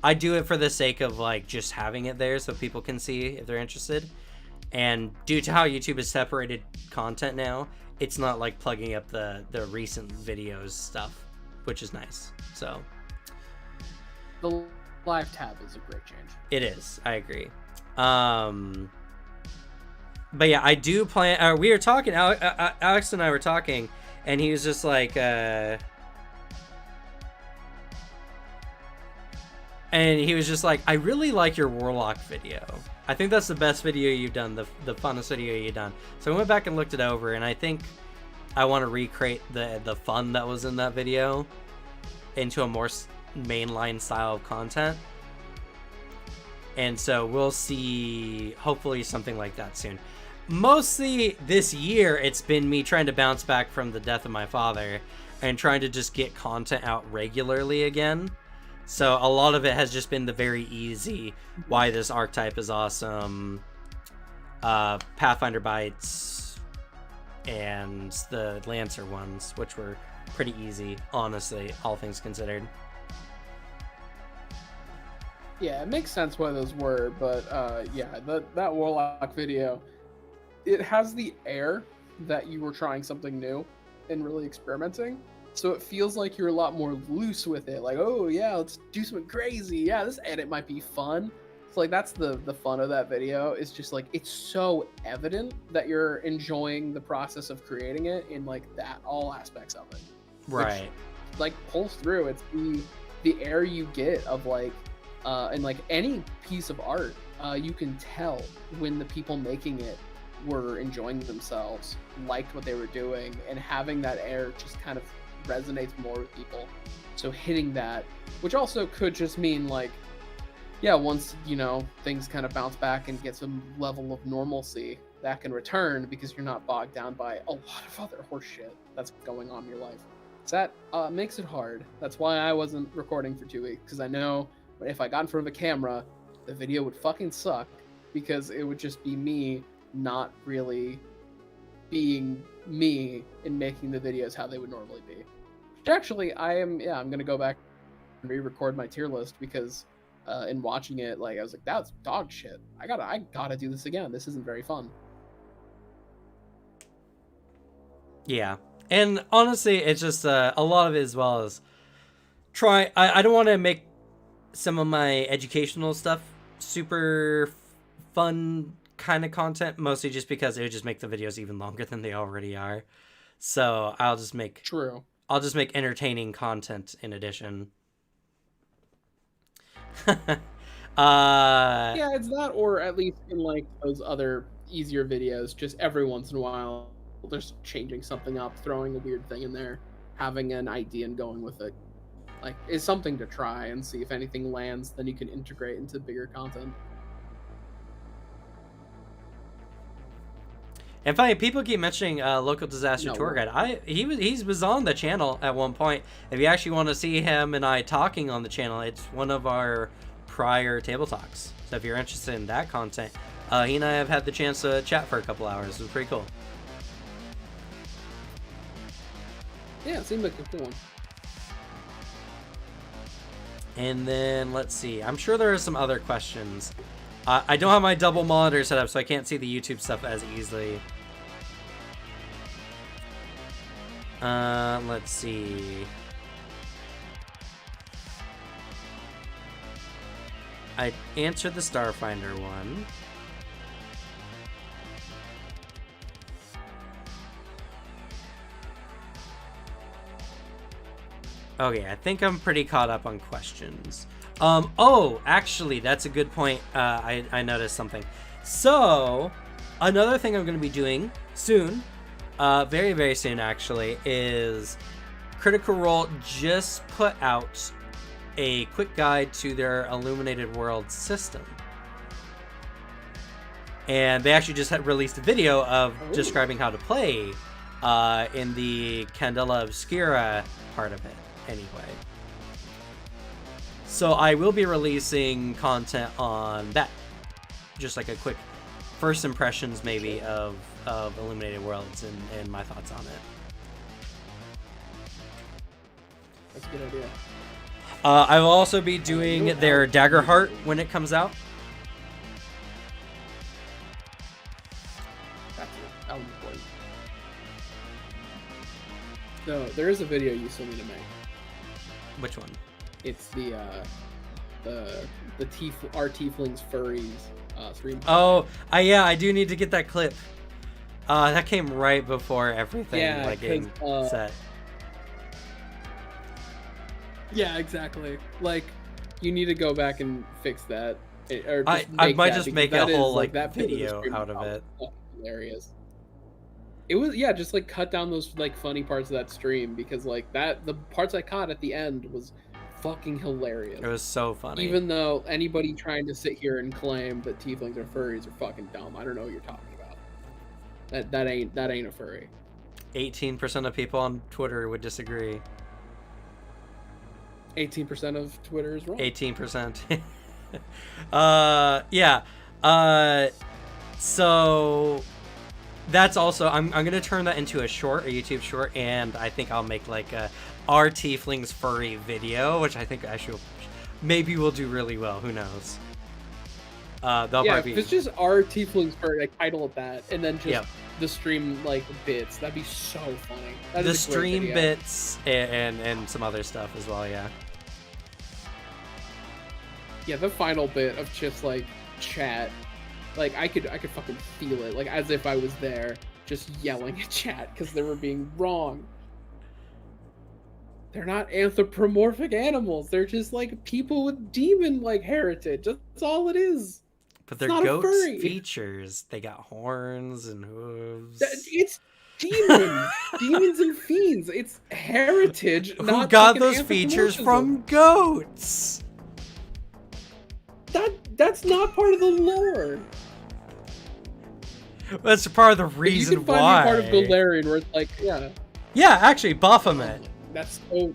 I do it for the sake of like just having it there so people can see if they're interested. And due to how YouTube has separated content now, it's not like plugging up the recent videos stuff, which is nice. So the live tab is a great change. It is. I agree. But yeah, I do plan. We were talking. Alex and I were talking, and he was just like, And he was just like, I really like your Warlock video. I think that's the best video you've done, the funnest video you've done. So I went back and looked it over, and I think I want to recreate the fun that was in that video into a more mainline style of content. And so we'll see, hopefully, something like that soon. Mostly this year, it's been me trying to bounce back from the death of my father and trying to just get content out regularly again. So a lot of it has just been the very easy, why this archetype is awesome, Pathfinder Bites, and the Lancer ones, which were pretty easy, honestly, all things considered. Yeah, it makes sense why those were, but yeah, that Warlock video, it has the air that you were trying something new and really experimenting. So it feels like you're a lot more loose with it. Like, oh yeah, let's do something crazy. Yeah, this edit might be fun. So like that's the fun of that video. Is just like it's so evident that you're enjoying the process of creating it in like that all aspects of it. Right. Which, like pulls through. It's the air you get of like and like any piece of art, you can tell when the people making it were enjoying themselves, liked what they were doing, and having that air just kind of resonates more with people. So hitting that, which also could just mean like, yeah, once you know things kind of bounce back and get some level of normalcy, that can return because you're not bogged down by a lot of other horseshit that's going on in your life. So that makes it hard. That's why I wasn't recording for 2 weeks, because I know if I got in front of a camera, the video would fucking suck because it would just be me not really being me in making the videos how they would normally be. Which actually, I'm gonna go back and re-record my tier list because in watching it, like I was like, that's dog shit. I gotta do this again. This isn't very fun. Yeah, and honestly, it's just a lot of it as well as I don't want to make some of my educational stuff super fun kind of content, mostly just because it would just make the videos even longer than they already are. So I'll just make entertaining content in addition. Yeah, it's that, or at least in like those other easier videos, just every once in a while, just changing something up, throwing a weird thing in there, having an idea and going with it. Like, is something to try and see if anything lands, then you can integrate into bigger content. And funny, people keep mentioning local disaster tour guide. He was on the channel at one point. If you actually want to see him and I talking on the channel, it's one of our prior table talks. So if you're interested in that content, he and I have had the chance to chat for a couple hours. It was pretty cool. Yeah, it seemed like a cool one. And then let's see. I'm sure there are some other questions. I don't have my double monitor set up, so I can't see the YouTube stuff as easily. Let's see. I answered the Starfinder one. Okay, I think I'm pretty caught up on questions. Oh, actually, that's a good point. I noticed something. So, another thing I'm going to be doing soon, very, very soon actually, is Critical Role just put out a quick guide to their Illuminated World system. And they actually just released a video of describing how to play in the Candela Obscura part of it, anyway. So I will be releasing content on that. Just like a quick first impressions, maybe, of Illuminated Worlds and my thoughts on it. That's a good idea. I will also be doing their Daggerheart when it comes out. That's it. That one's important. So there is a video you still need to make. Which one? It's our Tieflings furries stream. Oh, yeah, I do need to get that clip. That came right before everything getting set. Yeah, exactly. Like, You need to go back and fix that, or just I make might that, just because make a that whole is like that bit of the video stream out of was it. fucking hilarious. It was, yeah, just like cut down those like funny parts of that stream, because like that the parts I caught at the end was fucking hilarious. It was so funny. Even though anybody trying to sit here and claim that tieflings are furries are fucking dumb. I don't know what you're talking about. That ain't a furry. 18% of people on Twitter would disagree. 18% of Twitter is wrong. 18%. Yeah. So that's also, I'm gonna turn that into a YouTube short, and I think I'll make like a our tieflings furry video, which I think actually maybe will do really well. Who knows? If it's just our tieflings furry, like title it that, and then just the stream like bits. That'd be so funny. The stream bits and some other stuff as well. Yeah. Yeah, the final bit of just like chat, like I could fucking feel it, like as if I was there, just yelling at chat because they were being wrong. They're not anthropomorphic animals. They're just like people with demon like heritage. That's all it is. But they're goats features. They got horns and hooves. It's demons, demons and fiends. It's heritage. Who got those features from goats? That's not part of the lore. That's part of the reason you can find why. Part of Galarian where it's like, yeah, actually, Baphomet. That's so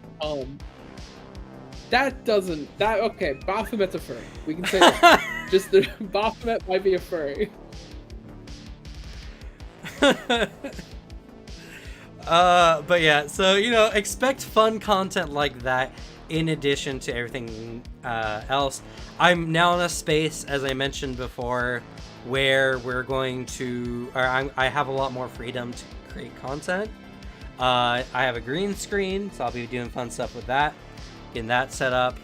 that doesn't okay. Baphomet's a furry. We can say that. Just the Baphomet might be a furry. But yeah, so expect fun content like that in addition to everything else. I'm now in a space, as I mentioned before, where we're going to, I have a lot more freedom to create content. I have a green screen, so I'll be doing fun stuff with that, getting that set up.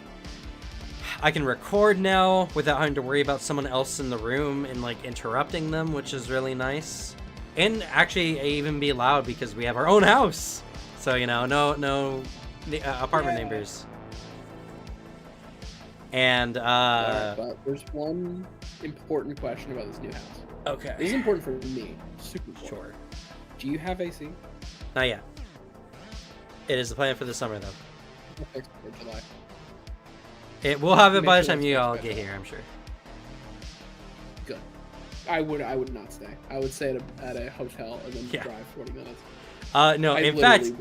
I can record now without having to worry about someone else in the room and like interrupting them, which is really nice. And actually even be loud because we have our own house. So, no apartment neighbors. And but there's one important question about this new house. Okay. This is important for me. Super important. Sure. Do you have AC? Not yet. It is the plan for the summer, though. For July. We'll have it by the time you all get here, I'm sure. Good. I would not stay. I would stay at a hotel and then drive 40 minutes. No, in fact,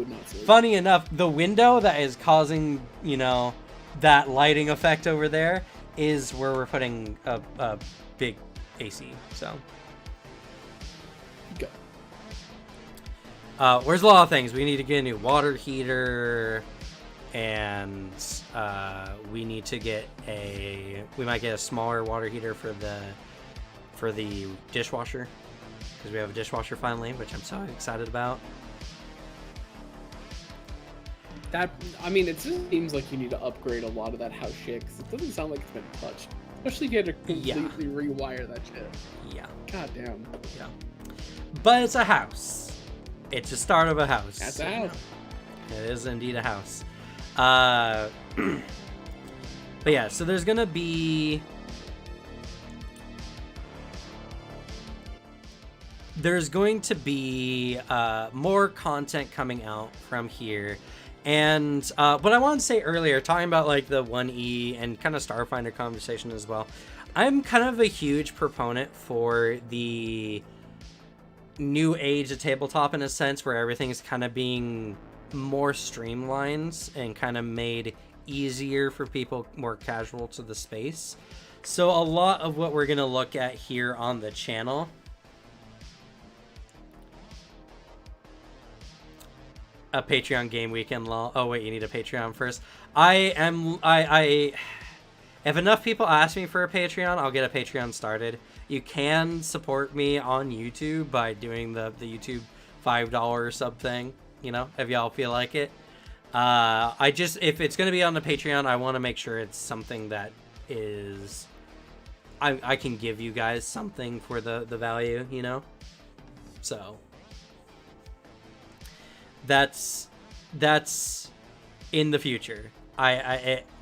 funny enough, the window that is causing, that lighting effect over there is where we're putting a big AC, so. Good. There's a lot of things. We need to get a new water heater, and we need to get we might get a smaller water heater for the dishwasher, because we have a dishwasher finally, which I'm so excited about. It just seems like you need to upgrade a lot of that house shit, because it doesn't sound like it's been touched. Especially if you had to completely rewire that shit. Yeah. God damn. Yeah. But it's a house. It's the start of a house. That's a house. It is indeed a house. But yeah, so there's gonna be... There's going to be more content coming out from here. And what I wanted to say earlier, talking about like the 1E and kind of Starfinder conversation as well, I'm kind of a huge proponent for the new age of tabletop, in a sense where everything's kind of being more streamlined and kind of made easier for people more casual to the space. So a lot of what we're going to look at here on the channel a Patreon game weekend lol. Oh wait, you need a Patreon first. If enough people ask me for a Patreon, I'll get a Patreon started. You can support me on YouTube by doing the YouTube $5 sub thing, if y'all feel like it. If it's gonna be on the Patreon, I want to make sure it's something that is I can give you guys something for the value, So that's in the future.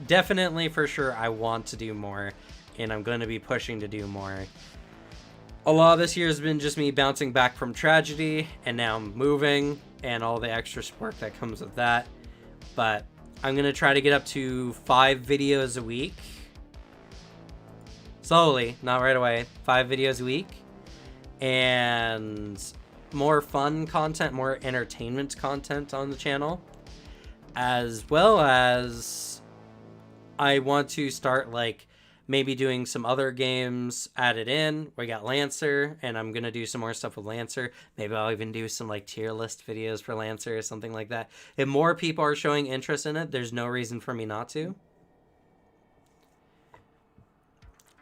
Definitely for sure I want to do more, and I'm going to be pushing to do more. A lot of this year has been just me bouncing back from tragedy, and now I'm moving, and all the extra work that comes with that. But I'm going to try to get up to 5 videos a week. Slowly, not right away. 5 videos a week. And more fun content, more entertainment content on the channel. As well as I want to start like maybe doing some other games added in. We got Lancer, and I'm gonna do some more stuff with Lancer. Maybe I'll even do some like tier list videos for Lancer or something like that. If more people are showing interest in it, there's no reason for me not to.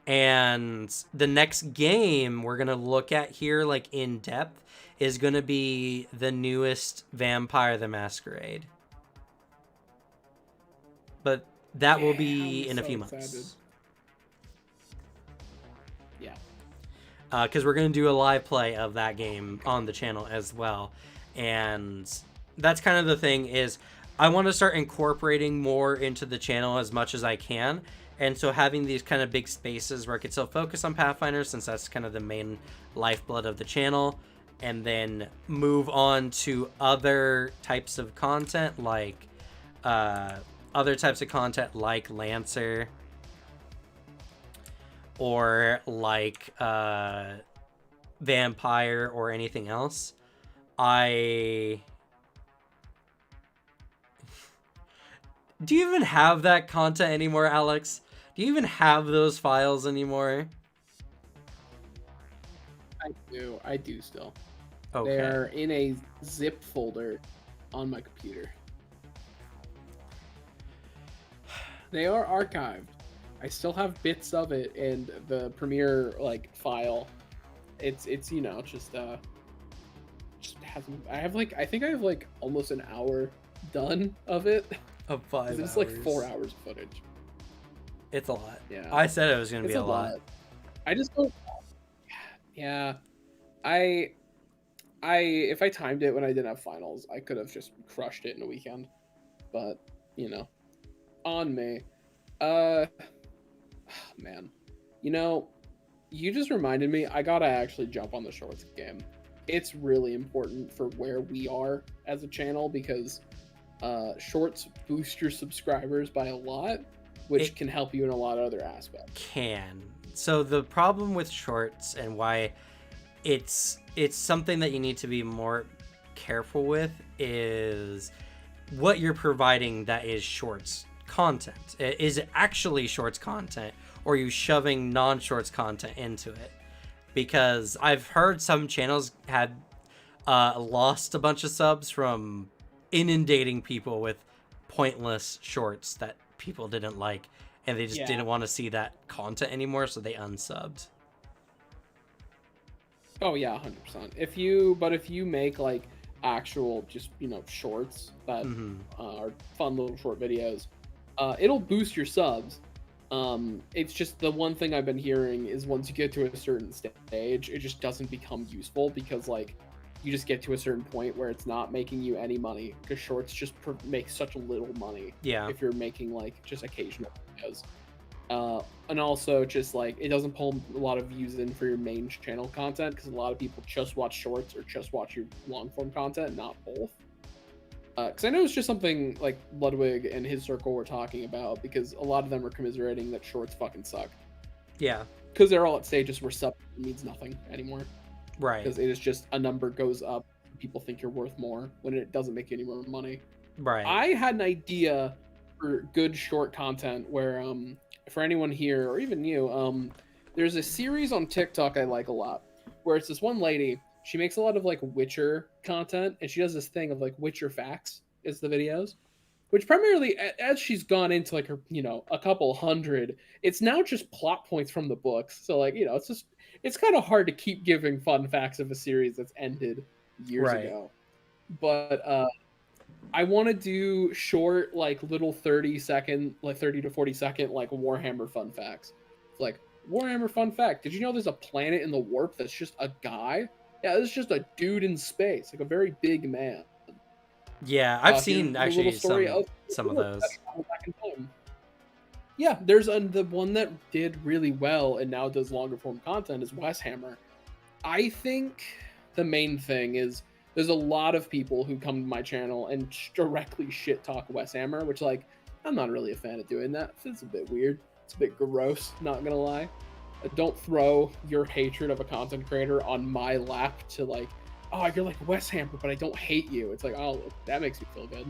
And the next game we're gonna look at here, like in depth, is gonna be the newest Vampire the Masquerade. But that will be in a few months. Yeah. Because we're going to do a live play of that game on the channel as well. And that's kind of the thing is I want to start incorporating more into the channel as much as I can. And so having these kind of big spaces where I could still focus on Pathfinder, since that's kind of the main lifeblood of the channel, and then move on to other types of content like Lancer, or like Vampire, or anything else. Do you even have that content anymore, Alex? Do you even have those files anymore? I do still. Okay. They're in a zip folder on my computer. They are archived. I still have bits of it in the Premiere like file. It's you know just hasn't. I think I have like almost an hour done of it. Of 5 hours. It's like 4 hours of footage. It's a lot. Yeah. I said it was gonna be a lot. I just don't. Yeah. If I timed it when I didn't have finals, I could have just crushed it in a weekend. But you know, on me. Man, you know, you just reminded me I gotta actually jump on the shorts game. It's really important for where we are as a channel because shorts boost your subscribers by a lot, which can help you in a lot of other aspects. So the problem with shorts and why it's something that you need to be more careful with is what you're providing that is shorts content. Is it actually shorts content, or are you shoving non-shorts content into it? Because I've heard some channels had lost a bunch of subs from inundating people with pointless shorts that people didn't like, and they just didn't want to see that content anymore, so they unsubbed. Oh yeah, 100%. If you make like actual just shorts that are fun little short videos, it'll boost your subs. It's just the one thing I've been hearing is once you get to a certain stage, it just doesn't become useful because like you just get to a certain point where it's not making you any money because shorts just make such little money. Yeah. If you're making like just occasional videos. And also just like it doesn't pull a lot of views in for your main channel content because a lot of people just watch shorts or just watch your long form content, not both. Because I know it's just something like Ludwig and his circle were talking about because a lot of them are commiserating that shorts fucking suck. Yeah. Because they're all at stages where sub means nothing anymore. Right. Because it is just a number goes up, people think you're worth more when it doesn't make you any more money. Right. I had an idea for good short content where for anyone here or even you, there's a series on TikTok I like a lot where it's this one lady. She makes a lot of like Witcher content, and she does this thing of like Witcher facts is the videos, which primarily as she's gone into like her a couple hundred, it's now just plot points from the books. So like it's kind of hard to keep giving fun facts of a series that's ended years ago. But I want to do short like little 30 to 40 second like Warhammer fun facts. Like Warhammer fun fact: did you know there's a planet in the warp that's just a guy? Yeah, this is just a dude in space, like a very big man. Yeah, I've seen actually some of those. Yeah, there's the one that did really well and now does longer form content is Wes Hammer. I think the main thing is there's a lot of people who come to my channel and directly shit talk Wes Hammer, which like I'm not really a fan of doing that. It's a bit weird. It's a bit gross, not gonna lie. Don't throw your hatred of a content creator on my lap to like, oh, you're like Wes Hammer, but I don't hate you. It's like, oh, that makes me feel good.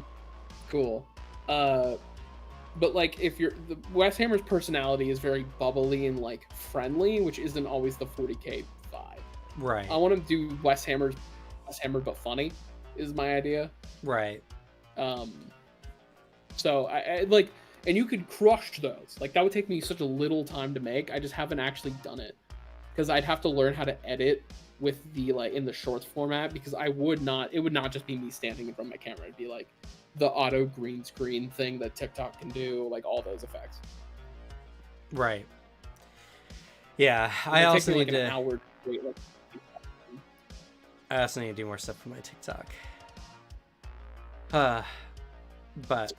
Cool. But like if you're the Wes Hammer's personality is very bubbly and like friendly, which isn't always the 40k vibe. Right. I want to do Wes Hammer but funny is my idea. Right. So I like, and you could crush those. Like that would take me such a little time to make. I just haven't actually done it because I'd have to learn how to edit with the like in the shorts format because it would not just be me standing in front of my camera. It'd be like the auto green screen thing that TikTok can do, like all those effects. Right. Yeah, I also need to. I also need to do more stuff for my TikTok. But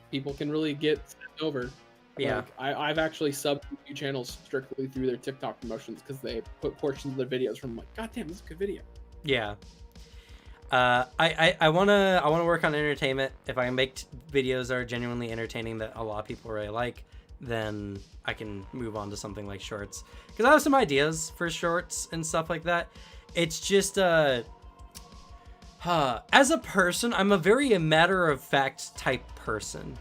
people can really get sent over. Yeah, like, I've actually subbed a few channels strictly through their TikTok promotions because they put portions of their videos from like, God damn, this is a good video. Yeah. I wanna work on entertainment. If I can make videos that are genuinely entertaining that a lot of people really like, then I can move on to something like shorts. Because I have some ideas for shorts and stuff like that. It's just as a person, I'm a very matter-of-fact type person.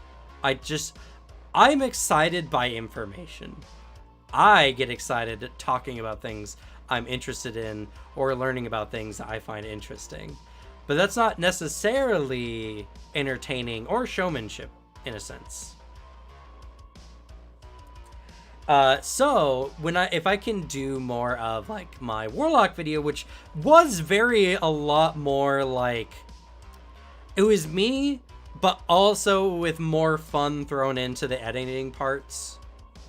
I'm excited by information. I get excited at talking about things I'm interested in or learning about things that I find interesting. But that's not necessarily entertaining or showmanship in a sense. So if I can do more of like my Warlock video, which was a lot more like, it was me, but also with more fun thrown into the editing parts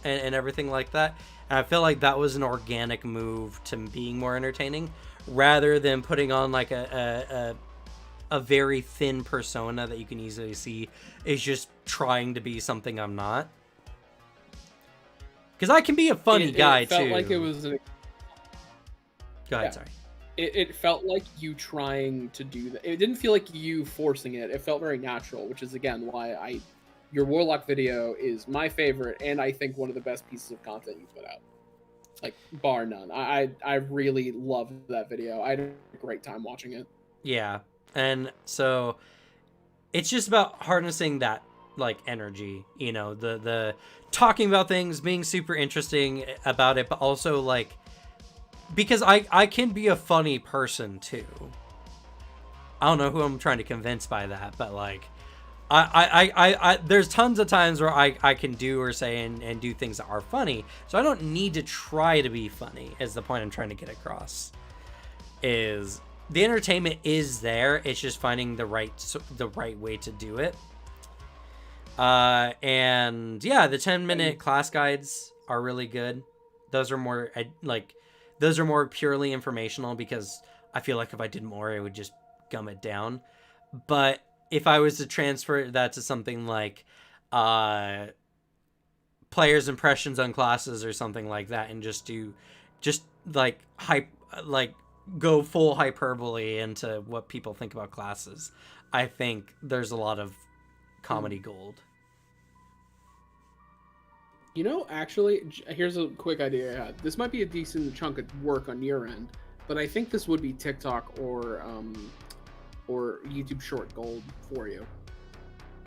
and everything like that. And I feel like that was an organic move to being more entertaining rather than putting on like a very thin persona that you can easily see is just trying to be something I'm not. Because I can be a funny guy, too. It felt like it was... Go ahead, sorry. It felt like you trying to do that. It didn't feel like you forcing it. It felt very natural, which is, again, why your Warlock video is my favorite, and I think one of the best pieces of content you put out. Like, bar none. I really loved that video. I had a great time watching it. Yeah, and so it's just about harnessing that like energy, you know, the talking about things, being super interesting about it, but also like, because I can be a funny person too. I don't know who I'm trying to convince by that, but like I there's tons of times where I can do or say and do things that are funny, so I don't need to try to be funny is the point I'm trying to get across. Is the entertainment is there, it's just finding the right way to do it. And yeah, the 10-minute class guides are really good. Those are more purely informational because I feel like if I did more, it would just gum it down. But if I was to transfer that to something like players' impressions on classes or something like that, and just go full hyperbole into what people think about classes, I think there's a lot of comedy gold. You know, actually, here's a quick idea I had. This might be a decent chunk of work on your end, but I think this would be TikTok or YouTube short gold for you.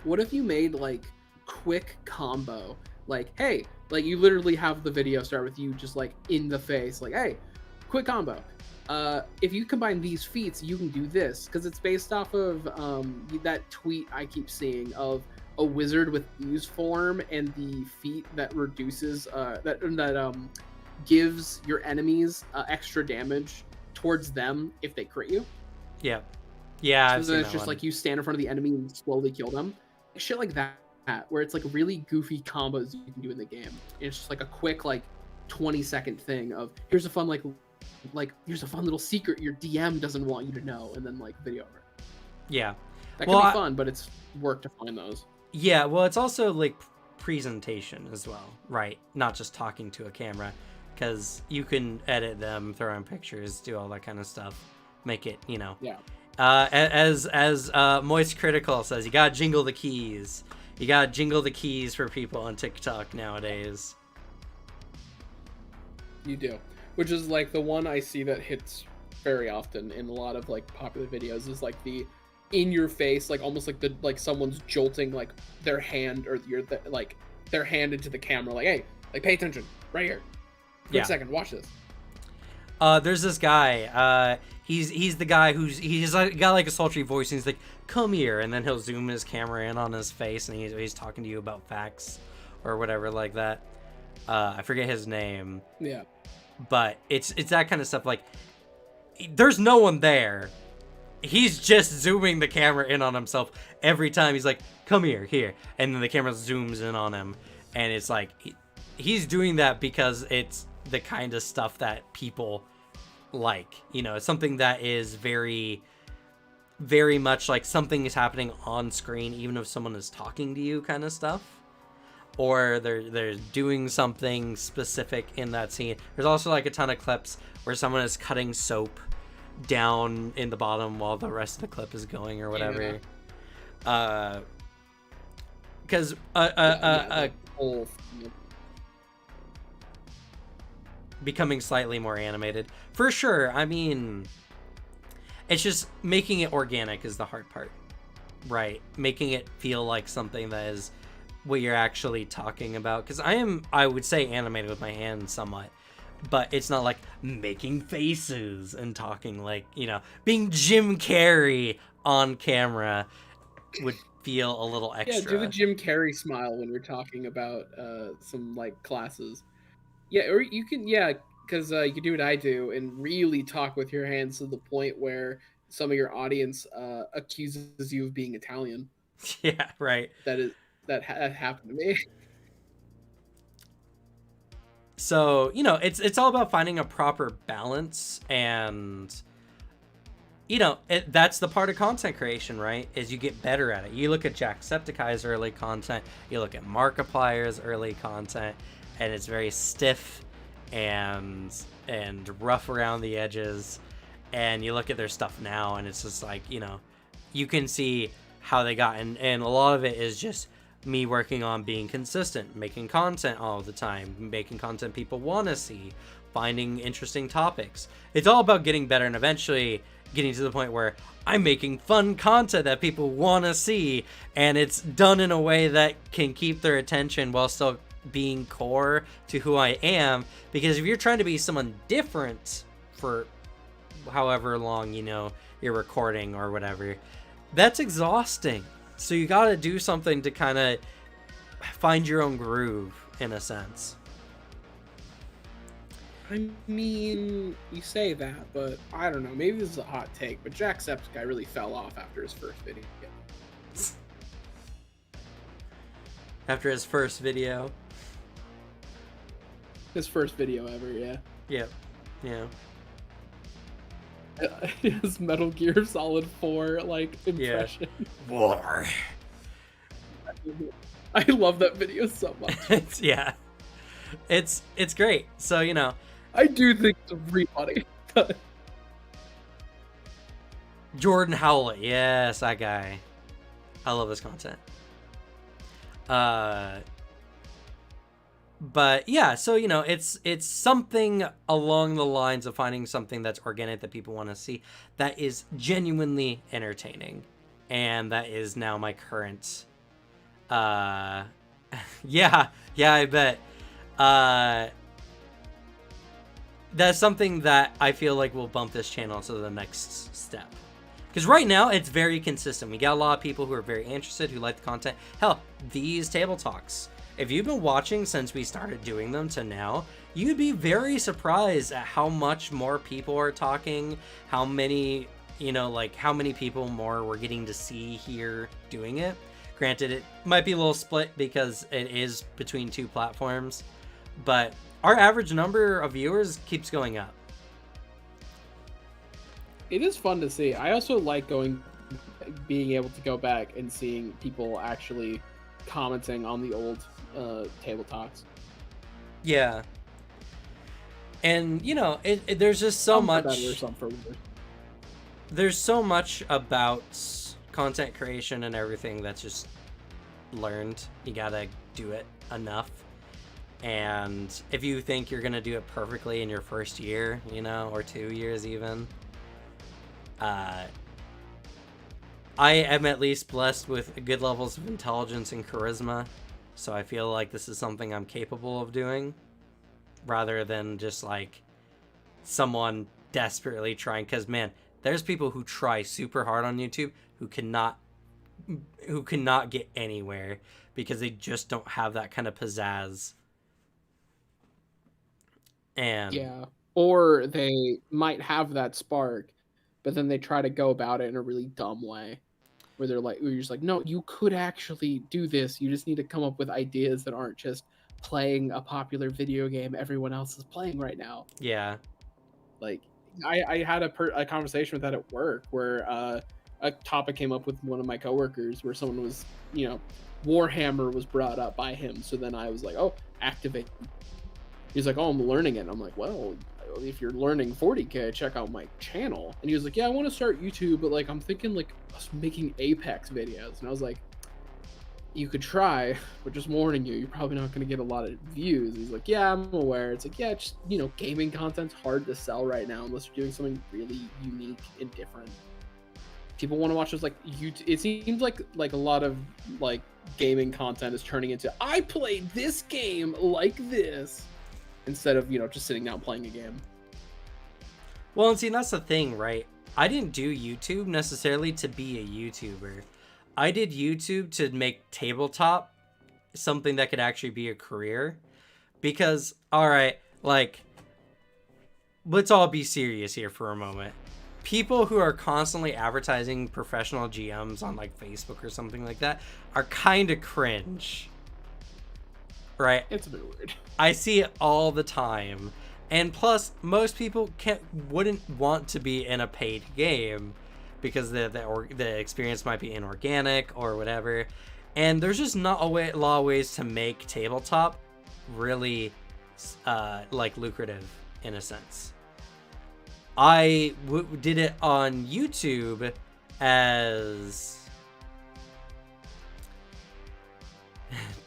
What if you made like quick combo? Like, hey, like you literally have the video start with you just like in the face, like, hey, quick combo. If you combine these feats, you can do this, because it's based off of that tweet I keep seeing of a wizard with ooze form and the feat that reduces that gives your enemies extra damage towards them if they crit you. Yeah, so it's just like you stand in front of the enemy and slowly kill them, shit like that, where it's like really goofy combos you can do in the game. It's just like a quick like 20-second thing of here's a fun here's a fun little secret your DM doesn't want you to know, and then like video over it. Yeah, that could be fun, but it's work to find those. Yeah, well, it's also like presentation as well, right? Not just talking to a camera, because you can edit them, throw in pictures, do all that kind of stuff, make it, Yeah. As Moist Critical says, you gotta jingle the keys. You gotta jingle the keys for people on TikTok nowadays. You do, which is like the one I see that hits very often in a lot of like popular videos is like the in your face, like almost like the like someone's jolting like their hand or like their hand into the camera, like, hey, like pay attention right here. Quick second, watch this. There's this guy. He's the guy he's got like a sultry voice, and he's like, "Come here," and then he'll zoom his camera in on his face, and he's talking to you about facts or whatever like that. I forget his name. Yeah. But it's that kind of stuff. Like, there's no one there. He's just zooming the camera in on himself every time. He's like, "Come here," and then the camera zooms in on him, and it's like he's doing that because it's the kind of stuff that people like. It's something that is very, very much like something is happening on screen, even if someone is talking to you, kind of stuff. Or they're doing something specific in that scene. There's also like a ton of clips where someone is cutting soap down in the bottom while the rest of the clip is going or whatever. Because whole becoming slightly more animated for sure. I mean, it's just making it organic is the hard part, right? Making it feel like something that is what you're actually talking about, because I would say animated with my hands somewhat, but it's not like making faces and talking, like, being Jim Carrey on camera would feel a little extra. Yeah, do the Jim Carrey smile when you're talking about some like classes. Yeah, or you can, because you can do what I do and really talk with your hands to the point where some of your audience accuses you of being Italian. Yeah, right. That happened to me. So, it's all about finding a proper balance, and that's the part of content creation, right? Is you get better at it. You look at Jacksepticeye's early content, you look at Markiplier's early content, and it's very stiff and rough around the edges. And you look at their stuff now, and it's just like, you can see how they got, and a lot of it is just me working on being consistent, making content all the time, making content people want to see, finding interesting topics. It's all about getting better and eventually getting to the point where I'm making fun content that people want to see, and it's done in a way that can keep their attention while still being core to who I am. Because if you're trying to be someone different for however long, you're recording or whatever, that's exhausting. So you got to do something to kind of find your own groove, in a sense. I mean, you say that, but I don't know. Maybe this is a hot take, but Jacksepticeye really fell off after his first video. After his first video? His first video ever, yeah. Yep. Yeah. His Metal Gear Solid 4 like impression. Yeah. War. I love that video so much. It's great. So I do think it's really funny. Jordan Howlett, yes, that guy. I love this content. But yeah, so it's something along the lines of finding something that's organic that people want to see, that is genuinely entertaining, and that is now my current. Yeah, I bet. That's something that I feel like will bump this channel to the next step. Because right now, it's very consistent. We got a lot of people who are very interested, who like the content. Hell, these table talks. If you've been watching since we started doing them to now, you'd be very surprised at how much more people are talking, how many, how many people more we're getting to see here doing it. Granted, it might be a little split because it is between two platforms, but our average number of viewers keeps going up. It is fun to see. I also like being able to go back and seeing people actually commenting on the old table talks. Yeah. And there's just so Some for much. better, some for worse. There's so much about content creation and everything that's just learned. You gotta do it enough. And if you think you're gonna do it perfectly in your first year, or 2 years even, I am at least blessed with good levels of intelligence and charisma, so I feel like this is something I'm capable of doing, rather than just like someone desperately trying. Because man, there's people who try super hard on YouTube who cannot get anywhere because they just don't have that kind of pizzazz. And yeah, or they might have that spark, but then they try to go about it in a really dumb way, where you're just like, no, you could actually do this. You just need to come up with ideas that aren't just playing a popular video game everyone else is playing right now. yeah. Like, I had a conversation with that at work where a topic came up with one of my coworkers where someone was, Warhammer was brought up by him. So then I was like, oh, activate. He's like, oh, I'm learning it. And I'm like, well, if you're learning 40K, check out my channel. And he was like, yeah, I want to start YouTube, but like I'm thinking like us making Apex videos. And I was like, you could try, but just warning you, you're probably not going to get a lot of views. He's like, yeah, I'm aware. It's like, yeah, just, gaming content's hard to sell right now unless you're doing something really unique and different. People want to watch those, like, YouTube. It seems like a lot of, like, gaming content is turning into, I played this game like this, instead of, just sitting down playing a game. Well, and see, that's the thing, right? I didn't do YouTube necessarily to be a YouTuber. I did YouTube to make tabletop something that could actually be a career. Because, alright, like, let's all be serious here for a moment. People who are constantly advertising professional GMs on, like, Facebook or something like that are kind of cringe. Right? It's a bit weird. I see it all the time. And plus, most people wouldn't want to be in a paid game because the experience might be inorganic or whatever. And there's just not a lot of ways to make tabletop really like lucrative in a sense. I did it on YouTube as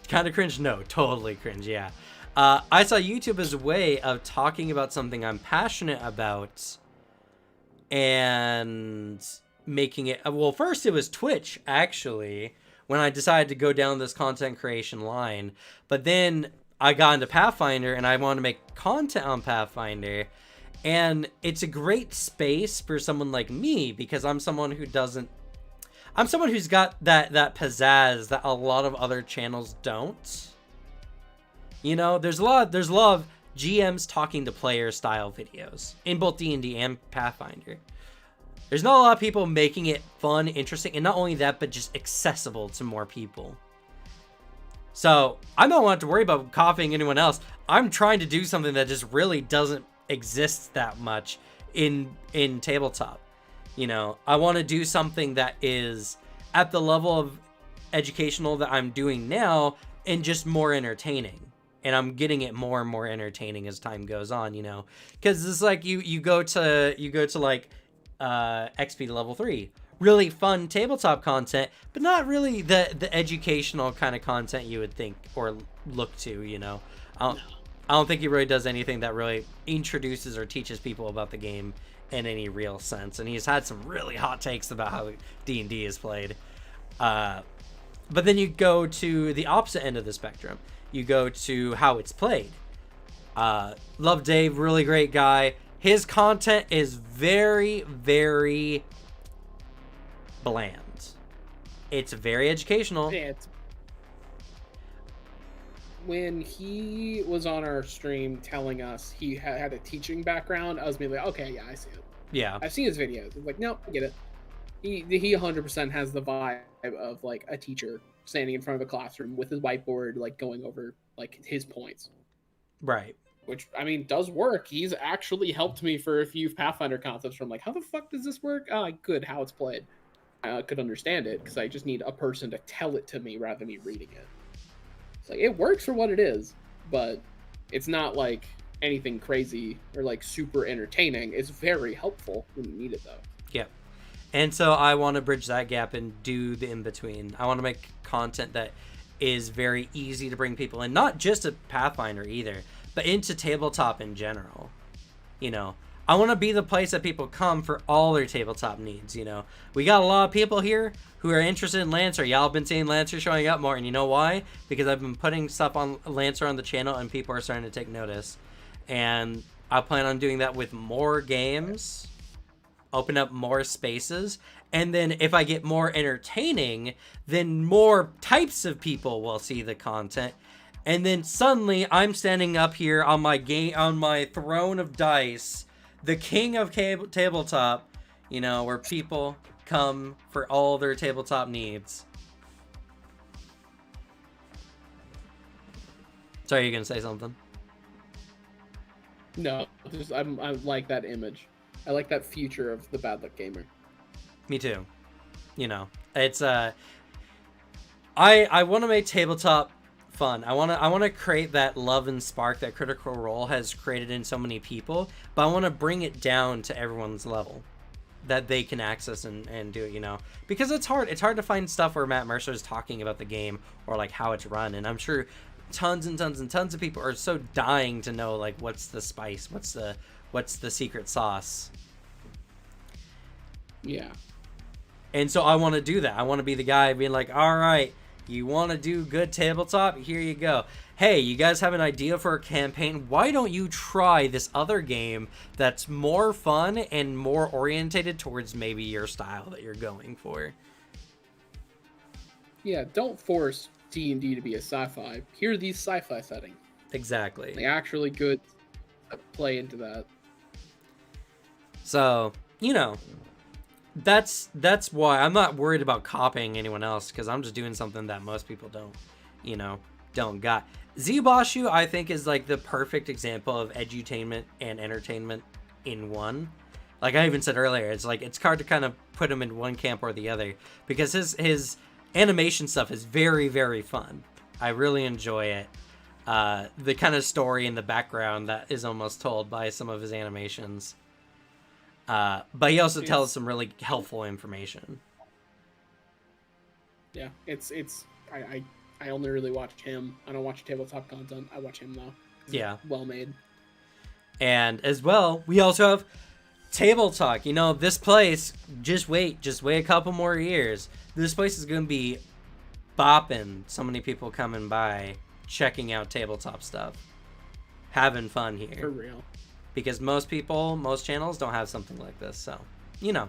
kind of cringe. No, totally cringe. Yeah. I saw YouTube as a way of talking about something I'm passionate about and making it. Well, first it was Twitch, actually, when I decided to go down this content creation line. But then I got into Pathfinder and I wanted to make content on Pathfinder. And it's a great space for someone like me because I'm someone who's got that pizzazz that a lot of other channels don't. There's a lot of GMs talking to players style videos in both D&D and Pathfinder. There's not a lot of people making it fun, interesting, and not only that, but just accessible to more people. So I don't want to worry about copying anyone else. I'm trying to do something that just really doesn't exist that much in tabletop. I want to do something that is at the level of educational that I'm doing now and just more entertaining. And I'm getting it more and more entertaining as time goes on, because it's like you go to like XP to level 3, really fun tabletop content, but not really the educational kind of content you would think or look to. I don't think he really does anything that really introduces or teaches people about the game in any real sense. And he's had some really hot takes about how D&D is played. But then you go to the opposite end of the spectrum. You go to how it's played. Love Dave, really great guy. His content is very, very bland. It's very educational. When he was on our stream telling us he had a teaching background, I was being like, okay, yeah, I see it. Yeah. I've seen his videos. I'm like, no, I get it. He 100% has the vibe of like a teacher standing in front of a classroom with his whiteboard, like going over like his points. Right. Which, I mean, does work. He's actually helped me for a few Pathfinder concepts from like, how the fuck does this work? Oh, good, how it's played. could understand it because I just need a person to tell it to me rather than me reading it. It's like it works for what it is, but it's not like anything crazy or like super entertaining. It's very helpful when you need it though. Yep. And so I want to bridge that gap and do the in between. I want to make content that is very easy to bring people in, not just a Pathfinder either, but into tabletop in general. You know, I want to be the place that people come for all their tabletop needs. You know, we got a lot of people here who are interested in Lancer. Y'all have been seeing Lancer showing up more, and you know why? Because I've been putting stuff on Lancer on the channel, and people are starting to take notice. And I plan on doing that with more games, open up more spaces, and then if I get more entertaining, then more types of people will see the content. And then suddenly I'm standing up here on my throne of dice, the king of tabletop, you know, where people come for all their tabletop needs. Sorry, you're gonna say something? No, just I like that image. I like that future of the Bad Luck Gamer. Me too. You know, it's I want to make tabletop fun. I want to create that love and spark that Critical Role has created in so many people, but I want to bring it down to everyone's level that they can access and do it, you know, because it's hard to find stuff where Matt Mercer is talking about the game or like how it's run, and I'm sure tons and tons and tons of people are so dying to know like what's the spice, what's the secret sauce. Yeah. And so I want to do that. I want to be the guy being like, all right, you want to do good tabletop? Here you go. Hey, you guys have an idea for a campaign? Why don't you try this other game that's more fun and more orientated towards maybe your style that you're going for? Yeah, don't force D&D to be a sci-fi. Here are these sci-fi settings. Exactly. They actually could play into that. So, you know, that's why I'm not worried about copying anyone else, because I'm just doing something that most people don't got. Zubashu, I think, is like the perfect example of edutainment and entertainment in one. Like I even said earlier, it's like it's hard to kind of put him in one camp or the other, because his animation stuff is very, very fun. I really enjoy it. The kind of story in the background that is almost told by some of his animations. But he also tells some really helpful information. Yeah, I only really watch him. I don't watch tabletop content. I watch him though. Yeah. Well made. And as well, we also have TableTalk. You know, this place, just wait a couple more years. This place is going to be bopping. So many people coming by, checking out tabletop stuff, having fun here. For real. Because most channels don't have something like this. So, you know.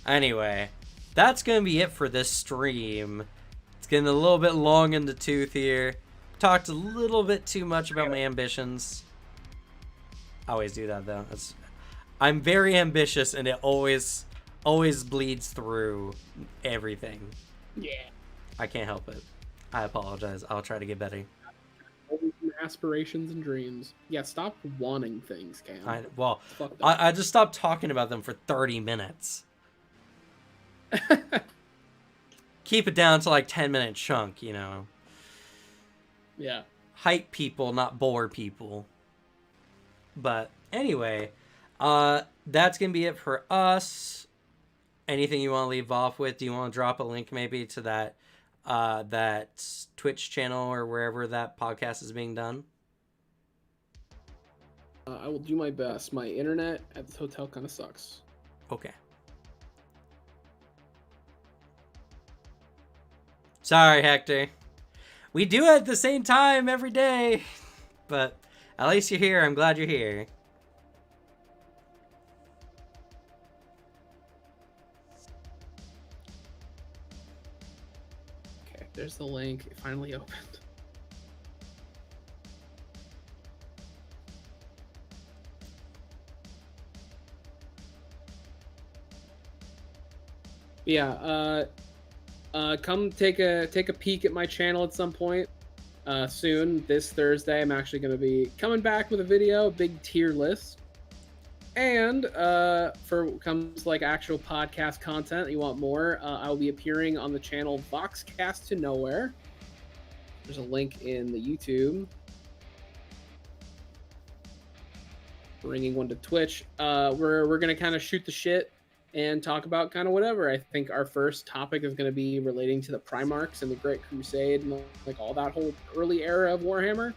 Anyway, that's going to be it for this stream. It's getting a little bit long in the tooth here. Talked a little bit too much about my ambitions. I always do that, though. I'm very ambitious, and it always bleeds through everything. Yeah. I can't help it. I apologize. I'll try to get better. Aspirations and dreams. Yeah, stop wanting things, Cam. I just stopped talking about them for 30 minutes. Keep it down to like 10-minute chunk, you know. Yeah. Hype people, not bore people. But anyway, that's gonna be it for us. Anything you want to leave off with? Do you want to drop a link maybe to that Twitch channel or wherever that podcast is being done? I will do my best. My internet at this hotel kind of sucks. Okay. Sorry, Hector. We do it at the same time every day. But at least you're here. I'm glad you're here. Okay, there's the link. It finally opened. Yeah, come take a peek at my channel at some point soon. This Thursday, I'm actually going to be coming back with a video, a big tier list. And for comes like actual podcast content, you want more, I will be appearing on the channel Voxcast to Nowhere. There's a link in the YouTube. Bringing one to Twitch. We're gonna kind of shoot the shit and talk about kind of whatever. I think our first topic is gonna be relating to the Primarchs and the Great Crusade and like all that whole early era of Warhammer.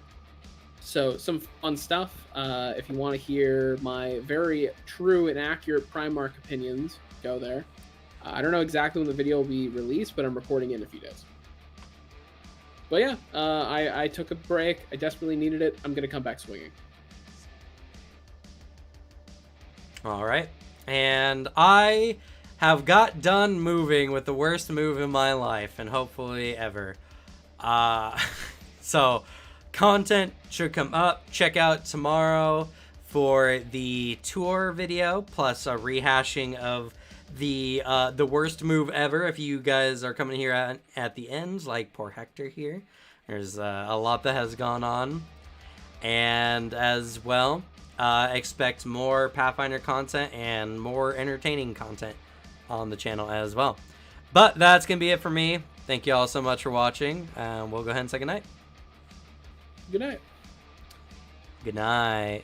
So some fun stuff. If you want to hear my very true and accurate Primarch opinions, go there. I don't know exactly when the video will be released, but I'm recording it in a few days. But yeah, I took a break. I desperately needed it. I'm gonna come back swinging. All right. And I have got done moving with the worst move in my life, and hopefully ever. So content should come up. Check out tomorrow for the tour video, plus a rehashing of the worst move ever. If you guys are coming here at the end, like poor Hector here, there's a lot that has gone on. And as well, expect more Pathfinder content and more entertaining content on the channel as well. But that's going to be it for me. Thank you all so much for watching. We'll go ahead and say goodnight. Good night. Good night.